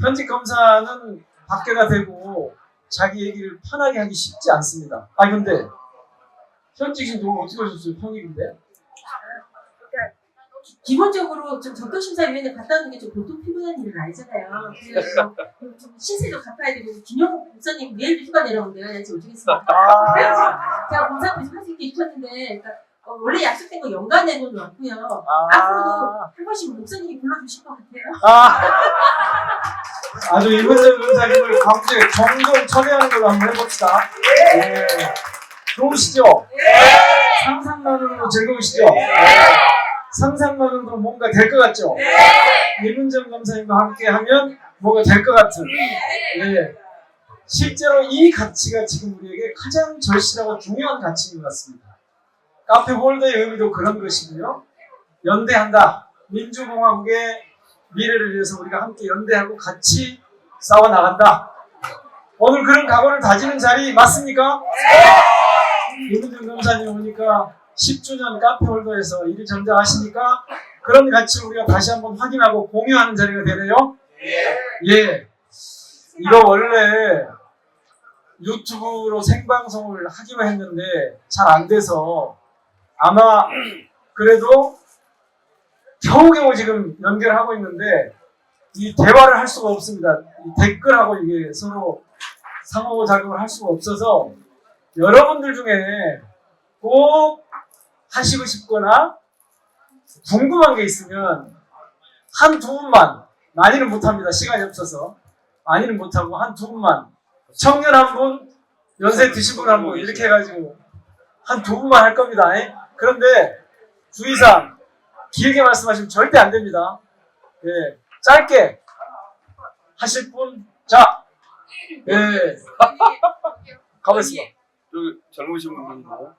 현직 검사는 박계가 되고 자기 얘기를 편하게 하기 쉽지 않습니다. 근데 현직인 돈 어떻게 하셨어요? 평일인데? 기본적으로 좀 적격심사위원회 갔다 오는 게 좀 보통 피곤한 일은 아니잖아요. 그래서 좀 신세도 갚아야 되고 김영국 목사님 내일도 휴가 내라고 내가 해야지 어쩌겠습니까? 그래서 제가 공사부에서 할 수 있게 해주셨는데 그러니까 원래 약속된 거 연간 내고는 왔고요. 앞으로도 한 번씩 목사님이 불러주실 것 같아요. 아주 이문정 검사님을 광주에 종종 초대하는 걸로 한번 해봅시다. 네. 좋으시죠? 상상만으로도 즐거우시죠? 상상만으로도 뭔가 될 것 같죠? 이문정 검사님과 함께 하면 뭔가 될 것 같은. 네. 실제로 이 가치가 지금 우리에게 가장 절실하고 중요한 가치인 것 같습니다. 카페 홀더의 의미도 그런 것이고요. 연대한다. 민주공화국의 미래를 위해서 우리가 함께 연대하고 같이 싸워나간다. 오늘 그런 각오를 다지는 자리 맞습니까? 이문정 검사님 오니까 10주년 카페 홀더에서 일을 전달하시니까 그런 가치를 우리가 다시 한번 확인하고 공유하는 자리가 되네요. 예. 이거 원래 유튜브로 생방송을 하기로 했는데 잘 안 돼서 아마 그래도 겨우겨우 지금 연결하고 있는데 이 대화를 할 수가 없습니다. 이 댓글하고 이게 서로 상호작용을 할 수가 없어서 여러분들 중에 꼭 하시고 싶거나 궁금한 게 있으면 한 두 분만, 많이는 못합니다. 시간이 없어서 많이는 못하고 한 두 분만, 청년 한 분, 연세 드신 분 한 분 이렇게 해가지고 한 두 분만 할 겁니다. 그런데 주의사항 길게 말씀하시면 절대 안 됩니다. 예, 짧게 하실 분, 자, 예, 가보겠습니다. 여기 젊으신 분들도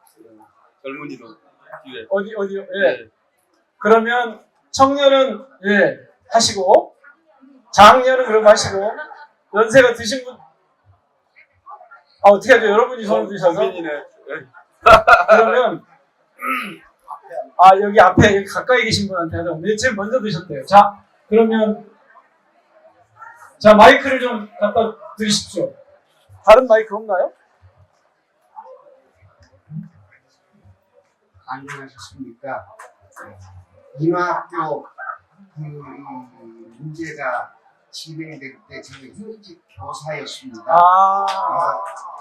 젊은이도 뒤에 어디요? 예. 그러면 청년은 예 하시고 장년은 그럼 하시고 연세가 드신 분 어떻게 하죠? 여러분이 손을 드셔서. 국민이네. 그러면 여기 앞에 여기 가까이 계신 분한테 하자. 제일 먼저 드셨대요. 자, 그러면 자 마이크를 좀 갖다 드리십시오. 다른 마이크 없나요? 안녕하셨습니까? 인화학교 문제가 진행될 때 제가 현직 교사였습니다.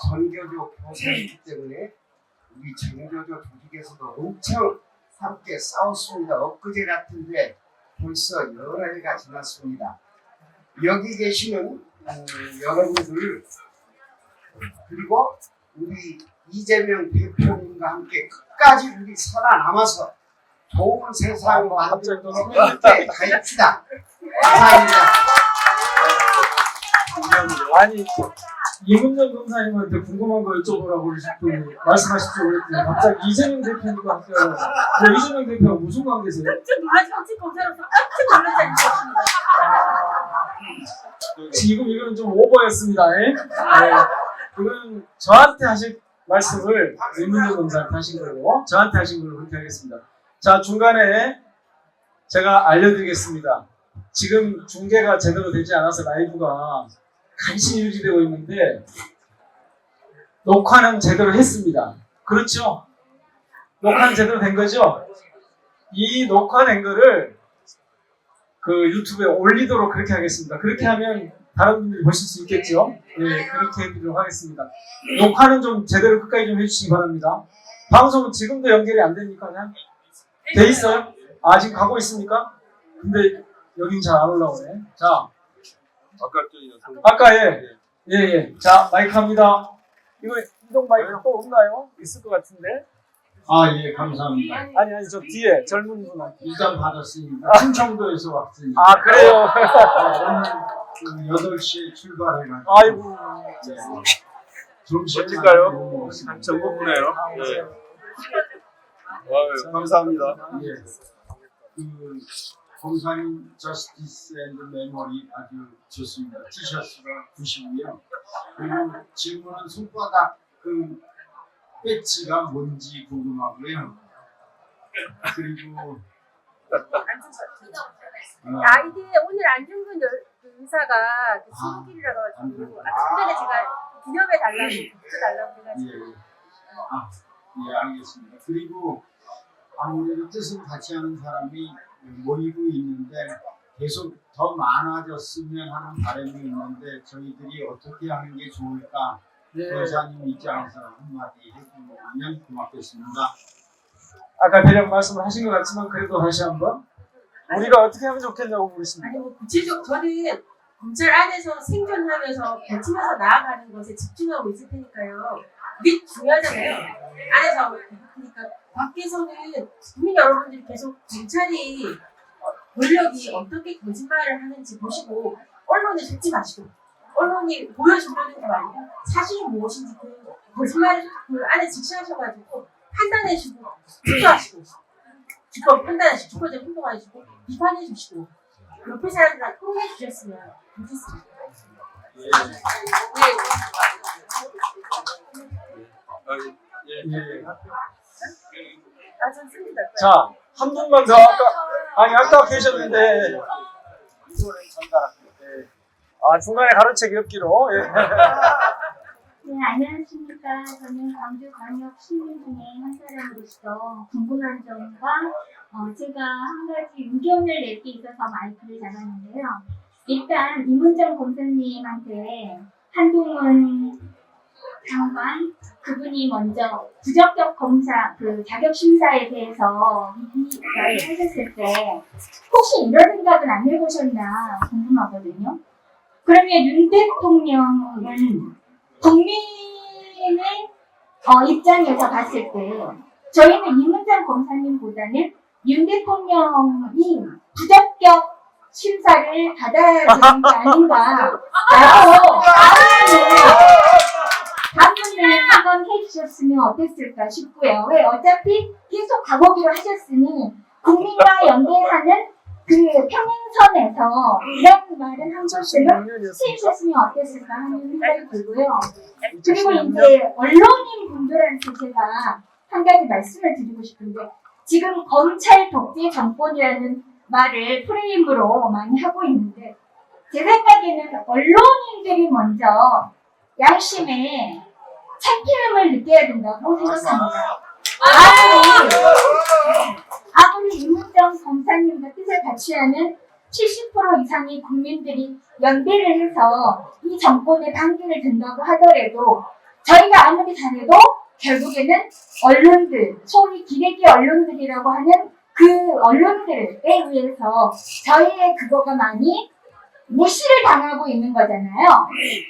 전교조 교사이기 때문에 우리 전교조 조직에서도 엄청 함께 싸웠습니다. 엊그제 같은데 벌써 여러 해가 지났습니다. 여기 계시는 여러분들 그리고 우리 이재명 대표님과 함께 끝까지 우리 살아남아서 좋은 세상 만들도록 함께 가입시다. 감사합니다. 아니 이문정 검사님한테 궁금한 거 여쭤보라고 그러셨더니 말씀하십시오 그랬더니 갑자기 이재명 대표님과 함께 하고 이재명 대표가 무슨 관계세요? 깜짝 놀라서 현직 검사로서 깜짝 놀라지 않으셨습니다. 지금 이건 좀 오버였습니다. 예? 네. 그건 저한테 하실 말씀을 이문정 검사한테 하신 거고 저한테 하신 걸로 그렇게 하겠습니다. 자, 중간에 제가 알려드리겠습니다. 지금 중계가 제대로 되지 않아서 라이브가 간신히 유지되고 있는데 녹화는 제대로 했습니다. 그렇죠? 녹화는 제대로 된 거죠? 이 녹화된 거를 그 유튜브에 올리도록 그렇게 하겠습니다. 그렇게 하면 다른 분들이 보실 수 있겠죠? 네, 그렇게 해드리도록 하겠습니다. 녹화는 좀 제대로 끝까지 좀 해주시기 바랍니다. 방송은 지금도 연결이 안 됩니까? 그냥? 돼 있어요? 지금 가고 있습니까? 근데 여긴 잘 안 올라오네. 자, 아까 예. 자, 마이크 합니다. 이거 이동 마이크 또 없나요? 있을 것 같은데. 예, 감사합니다. 아니 저 뒤에 젊은 분한테. 일단 받았으니까 충청도에서 왔으니까. 그래요. 오늘 8시에 출발해가지고. 아이고. 좀 어딜까요? 정보부네요. 감사합니다. 예. 검사님 저스티스 앤드 메모리 아주 좋습니다. 티셔츠가 90이요. 그리고 질문은 손바닥 배지가 뭔지 궁금하고요. 그리고 이게 오늘 안중근 의사가 신길이라고 가지고 아까 전에 제가 기념해 달라고 붙여달라고 해가지고 예, 알겠습니다. 그리고 아무래도 뜻을 같이 하는 사람이 모이고 있는데 계속 더 많아졌으면 하는 바람이 있는데 저희들이 어떻게 하는 게 좋을까? 의사님 입장에서 한마디 해주면 고맙겠습니다. 아까 대략 말씀을 하신 것 같지만 그래도 다시 한번 우리가 어떻게 하면 좋겠냐고 물으십니다. 아니 구체적으로 저는 검찰 안에서 생존하면서 버티면서 나아가는 것에 집중하고 있을 테니까요. 그게 중요하잖아요. 안에서 그러니까 밖에서는 국민 여러분들이 계속 검찰이 권력이 어떻게 거짓말을 하는지 보시고 언론에 속지 마시고 언론이 보여주려는 거 말고 사실이 무엇인지 그 거짓말을 그 안에 직시하셔가지고 판단해주고 투표하시고 주권 판단하시고 주권적 행동하시고 비판해주시고 옆에 사람들한테 통해주셨으면 좋겠습니다. 좋습니다. 자, 한 분만 더 아까 계셨는데 이거는 전달할게요. 중간에 가로채기 없기로. 네, 안녕하십니까. 저는 광주광역 시민 중에 한 사람으로서 궁금한 점과 제가 한 가지 의견을 낼 게 있어서 마이크를 잡았는데요. 일단 이문정 검사님한테 한동훈 장관 그분이 먼저 부적격 검사 자격 심사에 대해서 얘기를 하셨을 때 혹시 이런 생각은 안 해보셨나 궁금하거든요. 그러면 윤 대통령은 국민의 입장에서 봤을 때 저희는 이문정 검사님보다는 윤 대통령이 부적격 심사를 받아야 되는 게 아닌가 라고 답변을 한번 해주셨으면 어땠을까 싶고요. 왜 어차피 계속 가보기로 하셨으니 국민과 연대하는 그 평행선에서 이런 말을 한 것들을 수입했으면 어땠을까 하는 생각이 들고요. 그리고 이제 언론인 분들한테 제가 한 가지 말씀을 드리고 싶은데, 지금 검찰 독재 정권이라는 말을 프레임으로 많이 하고 있는데, 제 생각에는 언론인들이 먼저 양심에 창피함을 느껴야 된다고 생각합니다. 아무리 이문정 검사님과 뜻을 같이 하는 70% 이상의 국민들이 연대를 해서 이 정권의 반기를 든다고 하더라도, 저희가 아무리 잘해도 결국에는 언론들, 소위 기레기 언론들이라고 하는 그 언론들에 의해서 저희의 그거가 많이 무시를 당하고 있는 거잖아요.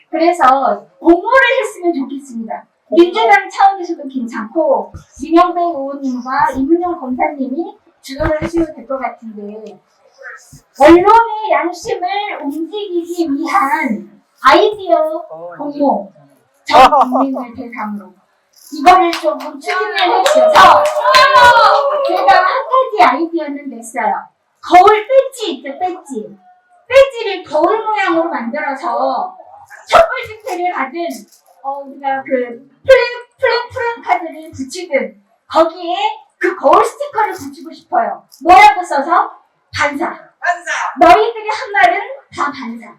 그래서 공모를 했으면 좋겠습니다. 민주당 차원에서도 괜찮고, 민영배 의원님과 이문영 검사님이 주도를 하시면 될 것 같은데, 언론의 양심을 움직이기 위한 아이디어 공모, 전 국민을 대상으로 이거를 조금 추진을 해주셔서, 제가 한 가지 아이디어는 냈어요. 거울 배지 있죠, 배지. 배지를 거울 모양으로 만들어서 촛불 집회를 가든 우리가 그 플랜 카드를 붙이든 거기에 그 거울 스티커를 붙이고 싶어요. 뭐라고 써서? 반사. 너희들이 한 말은 다 반사.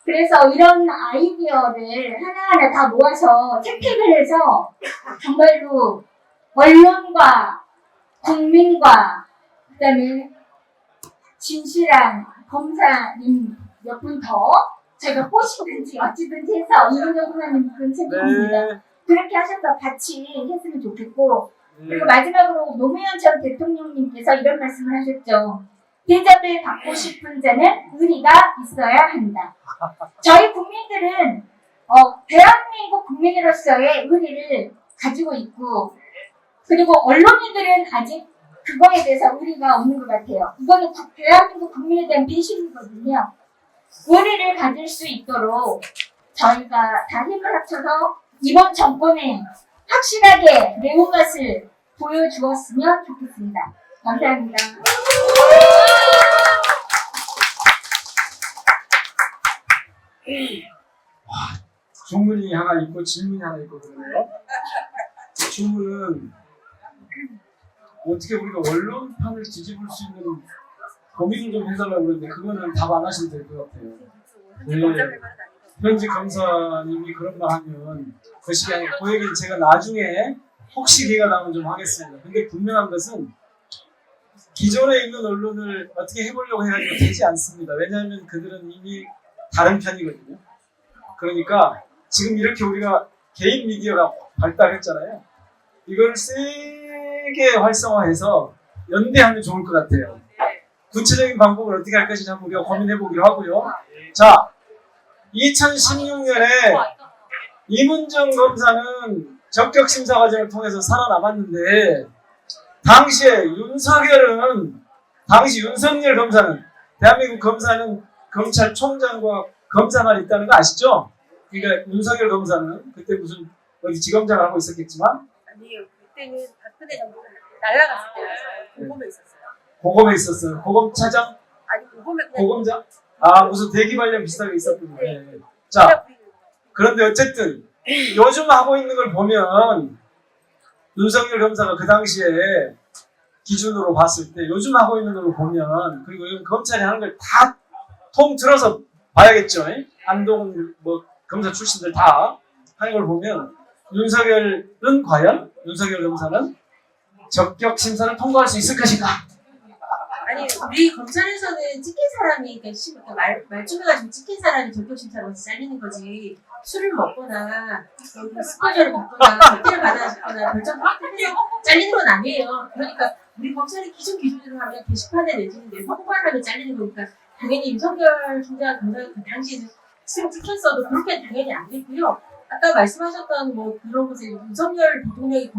그래서 이런 아이디어를 하나하나 다 모아서 채택을 해서 정말로 언론과 국민과 그다음에 진실한 검사님 몇 분 더 제가 꼬시든지 어찌든지 해서 이문정 검사님 그런 책임입니다. 네. 그렇게 하셔서 같이 했으면 좋겠고, 그리고 마지막으로 노무현 전 대통령님께서 이런 말씀을 하셨죠. 대접을 받고 싶은 자는 의리가 있어야 한다. 저희 국민들은 대한민국 국민으로서의 의리를 가지고 있고, 그리고 언론인들은 아직 그거에 대해서 의리가 없는 것 같아요. 이거는 대한민국 국민에 대한 배신이거든요. 의리를 가질 수 있도록 저희가 다 힘을 합쳐서 이번 정권에 확실하게 매운맛을 보여주었으면 좋겠습니다. 감사합니다. 주문이 하나 있고 질문이 하나 있고 그러네요. 주문은 어떻게 우리가 언론판을 뒤집을 수 있는 고민을 좀 해달라고 그러는데, 그거는 답 안 하셔도 될 것 같아요. 네. 현직 검사님이 그런 말 하면 거시기 아니고, 그 얘기는 제가 나중에 혹시 기회가 나면 좀 하겠습니다. 근데 분명한 것은 기존에 있는 언론을 어떻게 해보려고 해가지고 되지 않습니다. 왜냐하면 그들은 이미 다른 편이거든요. 그러니까 지금 이렇게 우리가 개인 미디어가 발달했잖아요. 이걸 세게 활성화해서 연대하면 좋을 것 같아요. 구체적인 방법을 어떻게 할 것인지 한번 우리가 고민해 보기로 하고요. 자, 2016년에 이문정 검사는 적격심사 과정을 통해서 살아남았는데, 당시에 윤석열 검사는, 대한민국 검사는 검찰총장과 검사만 있다는 거 아시죠? 그러니까 윤석열 검사는 그때 무슨 어디 지검장을 하고 있었겠지만, 아니요, 그때는 박근혜 정부가 날아갔을 때라서 고검에 있었어요. 고검에 있었어요. 고검차장? 아니, 고검에 그냥 고검장? 아, 무슨 대기발령 비슷하게 있었군요. 네. 자, 그런데 어쨌든 요즘 하고 있는 걸 보면, 윤석열 검사가 그 당시에 기준으로 봤을 때 요즘 하고 있는 걸 보면, 그리고 검찰이 하는 걸 다 통틀어서 봐야겠죠. 안동은 뭐 검사 출신들 다 하는 걸 보면, 윤석열은 과연 윤석열 검사는 적격 심사를 통과할 수 있을 것인가? 아니, 우리 검찰에서는 찍힌 사람이, 그러니까 말좀해가지고 찍힌 사람이 적격심사로 잘리는 거지, 술을 먹거나, 스포저를 받거나, 절대를 받아거나, 결정 확대해서 잘리는 건 아니에요. 그러니까, 우리 검찰이 기존으로 하면 게시판에 내지는 내 성과라면 잘리는 거니까, 당연히 윤석열 총장 검사가 그 당시에는 찍혔어도 그렇게 당연히 안 됐고요. 아까 말씀하셨던 뭐 그런 것에 윤석열 대통령이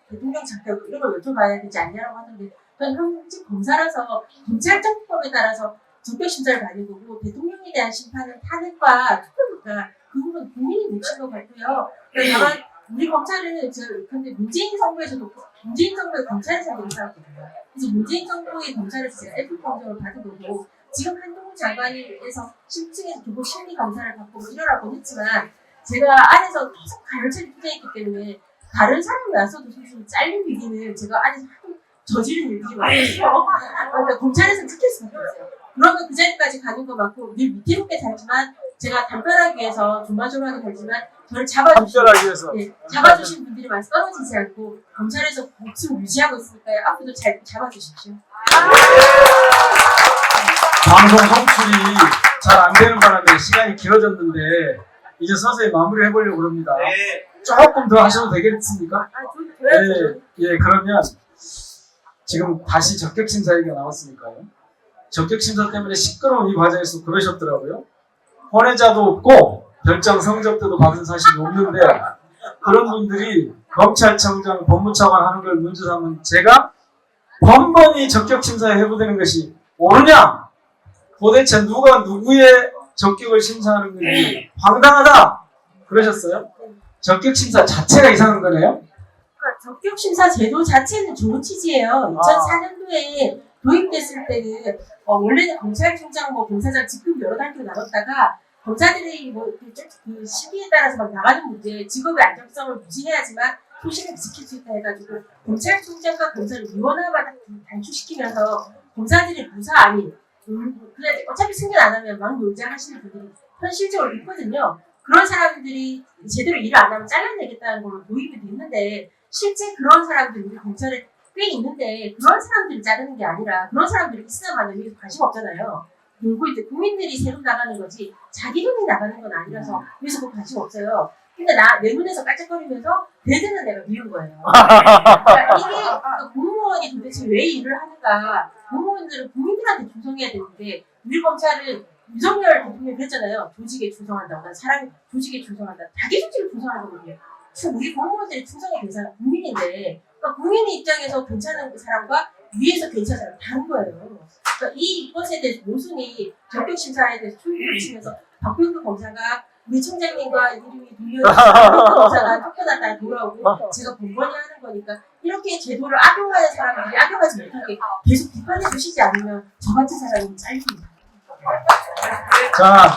대통령 자격 이런 걸 여쭤봐야 되지 않냐라고 하는데, 저는 현직 검사라서 검찰청법에 따라서 적격심사를 받는 거고, 대통령에 대한 심판은 탄핵과 투표니까 그 부분 국민이 묻힌 것 같고요. 다만 우리 검찰은 근데 문재인 정부에서도 문재인 정부의 검찰에서 그런 사람거든요. 그래서 문재인 정부의 검찰에서 제가 F 검정을 받은 거고 지금 한동훈 장관에서 실증에서 교복 심리 검사를 받고 뭐 이러라고 했지만 제가 안에서 계속 가열차게 투자했기 때문에 다른 사람이 와서도 솔직히 잘린 일기는 제가 안에서 하도 저지른 일들이 많아서 그러니까 검찰에서는 지킬 수밖에 없어요. 그러면 그 자리까지 가는 거 맞고 늘 위태롭게 살지만 제가 담벼락 위에서 조마조마하게 살지만 저를 합결하기 위해서. 잡아주신 분들이 많이 떨어지지 않고 검찰에서 목숨을 유지하고 있으니까요. 앞으로도 잘 잡아주십시오. 방송 송출이 잘 안 되는 바람에 시간이 길어졌는데 이제 서서히 마무리를 해보려고 합니다. 조금 더 하셔도 되겠습니까? 좀 줘야죠. 예, 그러면 지금 다시 적격심사 얘기가 나왔으니까요. 적격심사 때문에 시끄러운 이 과정에서 그러셨더라고요. 혼외자도 없고 별장 성접대도 받은 사실이 없는데 그런 분들이 검찰청장, 법무차관 하는 걸 문제 삼은 제가 번번이 적격심사에 해부되는 것이 옳으냐? 도대체 누가 누구의 적격을 심사하는 건지 황당하다! 그러셨어요? 적격심사 자체가 이상한 거네요? 그러니까 적격심사 제도 자체는 좋은 취지예요. 2004년도에 도입됐을 때는 원래는 검찰총장, 검사장 직급 여러 단계로 나눴다가 검사들이 그 시기에 따라서 막 나가는 문제, 직업의 안정성을 유지해야지만 소신을 지킬 수 있다 해가지고 검찰총장과 검사를 위원회마다 단축시키면서 검사들이 무사 아닌 그냥 어차피 승인 안 하면 막 놀자 하시는 분들이 현실적으로 있거든요. 그런 사람들이 제대로 일을 안 하면 잘라내겠다는 걸로 도입이 됐는데 실제 그런 사람들이 우리 검찰에 꽤 있는데 그런 사람들을 자르는 게 아니라 그런 사람들이 있으나마나 여기서 관심 없잖아요. 그리고 이제 국민들이 새로 나가는 거지 자기 돈이 나가는 건 아니라서 여기서 그 관심 없어요. 근데 내 눈에서 깔짝거리면서 대드는 내가 미운 거예요. 그러니까 이게 공무원이 도대체 왜 일을 하는가. 공무원들은 국민들한테 충성해야 되는데 우리 검찰은 윤석열 대통령이 그랬잖아요. 조직에 충성한다고. 난 사람이 조직에 충성한다. 자기 조직에 충성하거든요. 우리 공무원들이 충성의 대상은 국민인데 그러니까 국민의 입장에서 괜찮은 사람과 위에서 괜찮은 사람 다른 거예요. 그러니까 이것에 대해서 모순이 적격심사에 대해서 총리를 치면서 박병규 검사가 우리 총장님과 이름이 돌려서 검사가 쫓겨났다가 돌아오고 제가 번번이 하는 거니까 이렇게 제도를 악용하는 사람들이 악용하지 못하게 계속 비판해 주시지 않으면 저 같은 사람이 잘립니다. 자,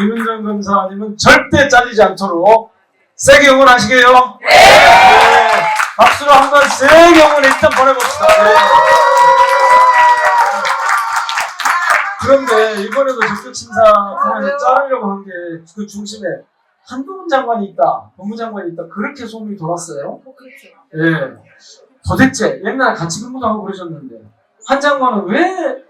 이문정 검사님은 절대 잘리지 않도록 세게 응원하시게요. 네. 박수로 한번 세게 응원 일단 보내봅시다. 네. 그런데 이번에도 적격심사 통해서 자르려고 한 게 그 중심에 한동훈 장관이 있다, 법무장관이 있다 그렇게 소문이 돌았어요. 예. 도대체 옛날에 같이 근무도 하고 그러셨는데 한 장관은 왜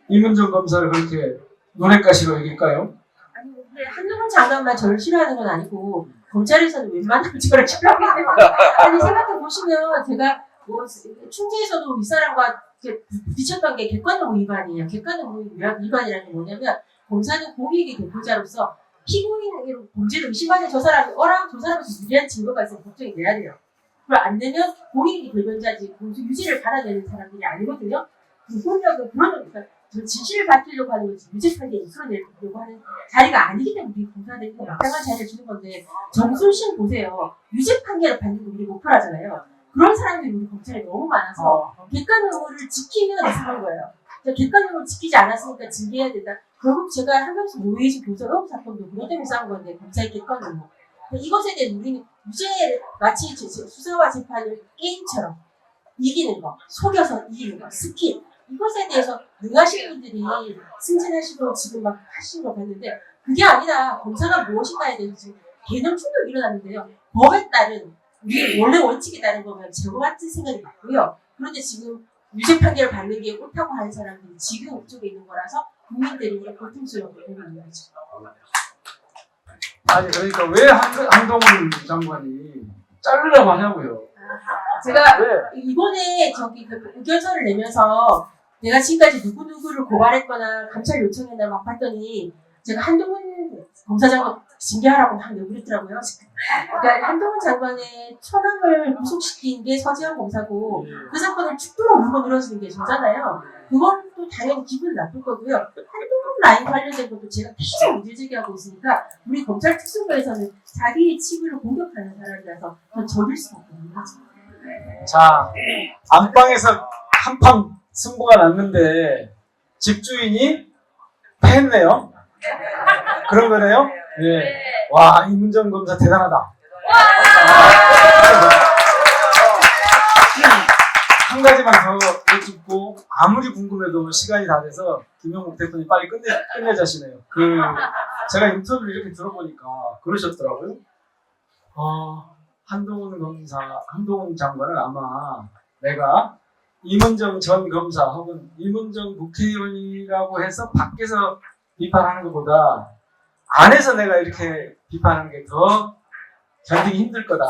이문정 검사를 그렇게 눈엣가시로 여길까요? 아니 근데 한동훈 장관만 저를 싫어하는 건 아니고 검찰에서는 웬만하면 저를 싫어하기 때문에 아니 생각해 보시면 제가 뭐 충주에서도 이 사람과 부딪혔던 게 객관의무 위반이에요. 객관의무 위반이라는 게 뭐냐면 검사는 공익의 대표자로서 피고인으로 범죄를 의심하는 저 사람이 저 사람한테 유리한 증거가 있으면 법정에 내야 돼요. 그걸 안 내면 공익의 대변자지 공소 유지를 받아내는 사람들이 아니거든요. 공력은 그러니까 진실을 밝히려고 하는 거지 유죄 판결을 이끌어내려고 하는 자리가 아니기 때문에 우리 검사들이 마땅한 자리를 주는 건데 정순신 보세요. 유죄 판결을 받는 게 우리 목표라잖아요. 그런 사람들이 우리 검찰에 너무 많아서 객관 의무를 지키면 이상한 거예요. 객관 의무를 지키지 않았으니까 징계해야 된다. 결국 제가 한명수 노예지 교사업 사건도 그것 때문에 싸운 건데 검찰 객관 의무. 이것에 대해 우리는 유죄 마치 수사와 재판을 게임처럼 이기는 거, 속여서 이기는 거, 스킬 이것에 대해서 능하신 분들이 승진하시고 지금 막 하시는 거 봤는데 그게 아니라 검사가 무엇인가에 대해서 지금 개념 충돌이 일어났는데요. 법에 따른 우리 원래 원칙에 따른 거면 제거 같은 생각이 맞고요. 그런데 지금 유죄 판결을 받는 게 옳다고 하는 사람들이 지금 그쪽에 있는 거라서 국민들이 고통스럽게 보고 있는 거죠. 아니 그러니까 왜 한동훈 장관이 자르려고 하냐고요. 제가 왜? 이번에 그 의견서를 내면서 내가 지금까지 누구누구를 고발했거나 감찰 요청했나 막 봤더니 제가 한동훈 검사장관 징계하라고 막 내버렸더라고요. 그러니까 한동훈 장관의 처남을 구속시킨 게 서지현 검사고 그 사건을 축도로 물고 늘어지는 게 저잖아요. 그건 또 당연히 기분 나쁠 거고요. 한동훈 라인 관련된 것도 제가 계속 문제 제기하고 있으니까 우리 검찰 특수부에서는 자기의 치부를 공격하는 사람이라서 전 저질 수밖에 없는 거죠. 자, 안방에서 한판 승부가 났는데 집주인이 패했네요. 그런 거네요. 예. 와, 이문정 검사 대단하다. 한 가지만 더 여쭙고, 아무리 궁금해도 시간이 다 돼서 김영국 대표님 빨리 끝내자시네요. 제가 인터뷰를 이렇게 들어보니까 그러셨더라고요. 한동훈 장관은 아마 내가 이문정 전 검사 혹은 이문정 국회의원이라고 해서 밖에서 비판하는 것보다 안에서 내가 이렇게 비판하는 게 더 견디기 힘들 거다.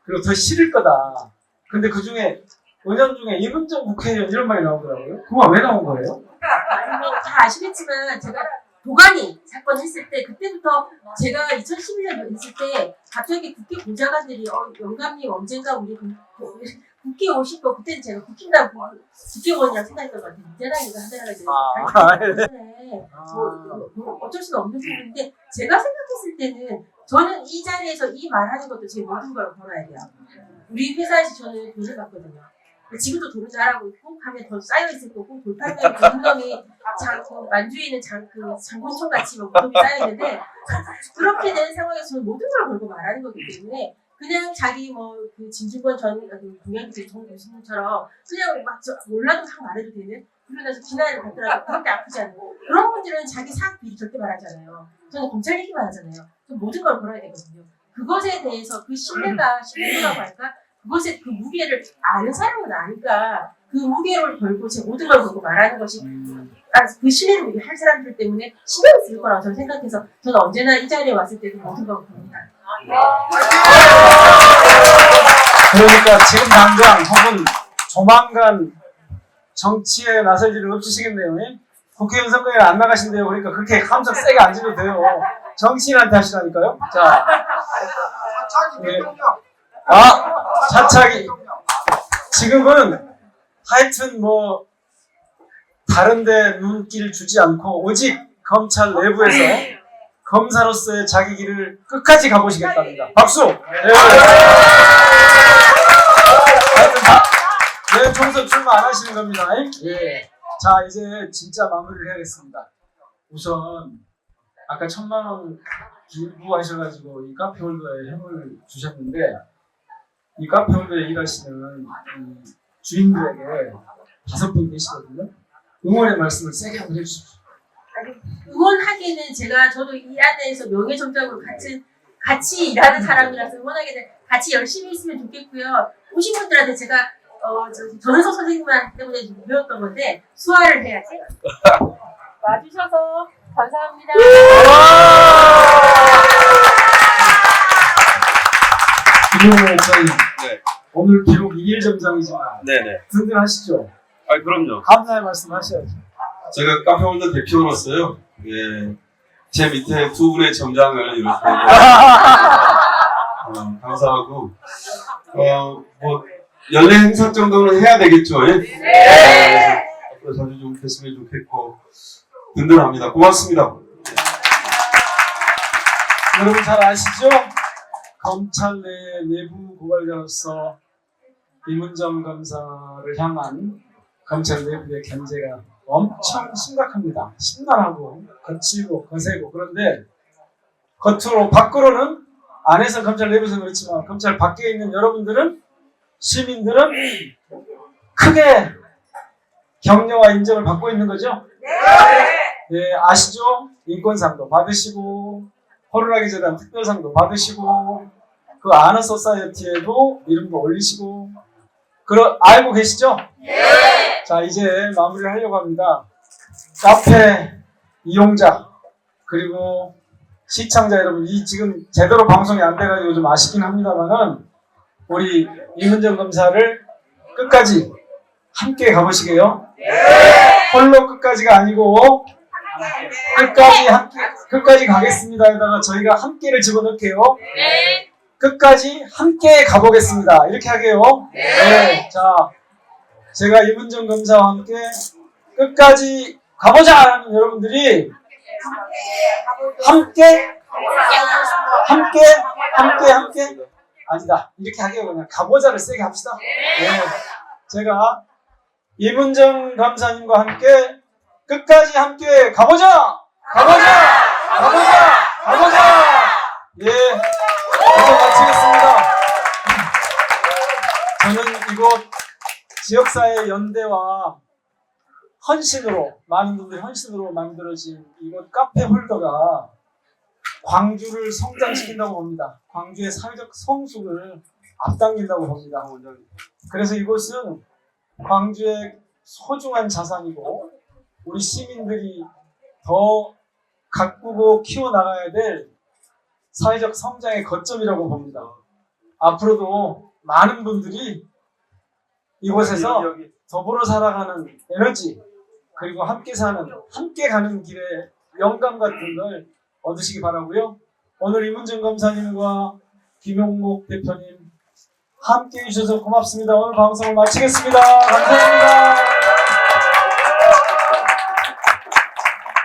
그리고 더 싫을 거다. 근데 그 중에 은연중에 이문정 국회의원 이런 말이 나오더라고요. 그거 왜 나온 거예요? 아니 뭐다 아시겠지만 제가 도가니 사건 했을 때 그때부터 제가 2011년 했을 때 갑자기 국회 보좌관들이 영감님 언젠가 우리 국회 오실 거 그때는 제가 국힘당 국회의원이라고 생각했던 것 같아요. 민주당이가 하더라고요. 뭐 어쩔 수는 없는 부분인데 제가 생각했을 때는 저는 이 자리에서 이 말하는 것도 제 모든 걸 걸어야 돼요. 우리 회사에서 저는 돈을 받거든요. 지금도 돈을 잘하고 있고 가면 더 쌓여있을 거고 돌팔매에 무덤이 만주에 있는 장군총 같이 무덤이 쌓여있는데 그렇게 된 상황에서 저는 모든 걸 걸고 말하는 거기 때문에 그냥 자기 그 진중권 전 동양대 전 교수님처럼 그냥 막 몰라도 다 말해도 되는 그러면서 비난을 받더라도 그렇게 아프지 않고 그런 분들은 자기 사학 비리 절대 말하잖아요. 저는 검찰 얘기만 하잖아요. 저는 모든 걸 걸어야 되거든요. 그것에 대해서 그 신뢰도라고 할까? 그것의 그 무게를 아는 사람은 아니까 그 무게를 걸고 제 모든 걸 걸고 말하는 것이 그 신뢰를 할 사람들 때문에 신경을 쓸 거라고 저는 생각해서 저는 언제나 이 자리에 왔을 때도 모든 걸 겁니다. 그러니까 지금 당장 혹은 조만간 정치에 나설 일은 없으시겠네요. 국회의원 선거에 안 나가신대요. 그러니까 그렇게 감정 세게 안 지려도 돼요. 정치인한테 하시라니까요. 자, 예. 차차기. 지금은 하여튼 다른데 눈길 주지 않고 오직 검찰 내부에서 검사로서의 자기 길을 끝까지 가보시겠답니다. 박수! 네. 하여튼 총선 출마 안 하시는 겁니다. 예. 자, 이제 진짜 마무리를 해야겠습니다. 우선 아까 1,000만 원 기부하셔가지고 이 카페홀더에 힘을 주셨는데 이 카페홀더에 일하시는 주인들에게 5분 계시거든요. 응원의 말씀을 세게 한번 해주십시오. 응원하기는 저도 이 안에서 명예점장으로 같이 일하는 사람이라서 응원하기는 같이 열심히 했으면 좋겠고요. 오신 분들한테 제가 전은석 선생님만 때문에 배웠던 건데 수화를 해야지. 와주셔서 감사합니다. 김용호 저희 네. 오늘 비록 2일 점장이지만 네네. 든든하시죠? 그럼요. 감사의 말씀 하셔야죠. 제가 카페홀더 대표로서요. 예, 제 밑에 두 분의 점장을 이렇게 감사하고 연례 행사 정도는 해야 되겠죠. 예? 네. 앞으로 자주 좀 됐으면 좋겠고 든든합니다. 고맙습니다. 여러분 잘 아시죠? 검찰 내 내부 고발자로서 이문정 검사를 향한 검찰 내부의 견제가 엄청 심각합니다. 심란하고 거칠고 거세고 그런데 밖으로는 안에서 검찰 내부에서는 그렇지만 검찰 밖에 있는 여러분들은 시민들은 크게 격려와 인정을 받고 있는 거죠? 네, 아시죠? 인권상도 받으시고 호루라기 재단 특별상도 받으시고 그 아너 소사이어티에도 이름도 올리시고 알고 계시죠? 네. 자, 이제 마무리를 하려고 합니다. 카페 이용자 그리고 시청자 여러분, 지금 제대로 방송이 안 돼가지고 좀 아쉽긴 합니다만은 우리 이문정 검사를 끝까지 함께 가보시게요. 네. 홀로 끝까지가 아니고 끝까지 가겠습니다에다가 저희가 함께를 집어넣을게요. 네. 끝까지 함께 가보겠습니다. 이렇게 하게요. 네. 네. 자, 제가 이문정 검사와 함께 끝까지 가보자 하는 여러분들이 함께 아니다. 이렇게 하게요. 그냥 가보자를 세게 합시다. 네. 제가 이문정 감사님과 함께 끝까지 함께 가보자! 가보자! 가보자! 가보자! 예, 이제 마치겠습니다. 저는 이곳 지역사회 연대와 헌신으로, 많은 분들이 헌신으로 만들어진 이곳 카페 홀더가 광주를 성장시킨다고 봅니다. 광주의 사회적 성숙을 앞당긴다고 봅니다. 그래서 이곳은 광주의 소중한 자산이고 우리 시민들이 더 가꾸고 키워나가야 될 사회적 성장의 거점이라고 봅니다. 앞으로도 많은 분들이 이곳에서 더불어 살아가는 에너지, 그리고 함께 가는 길에 영감 같은 걸 얻으시기 바라고요. 오늘 이문정 검사님과 김용목 대표님 함께 해주셔서 고맙습니다. 오늘 방송을 마치겠습니다. 감사합니다.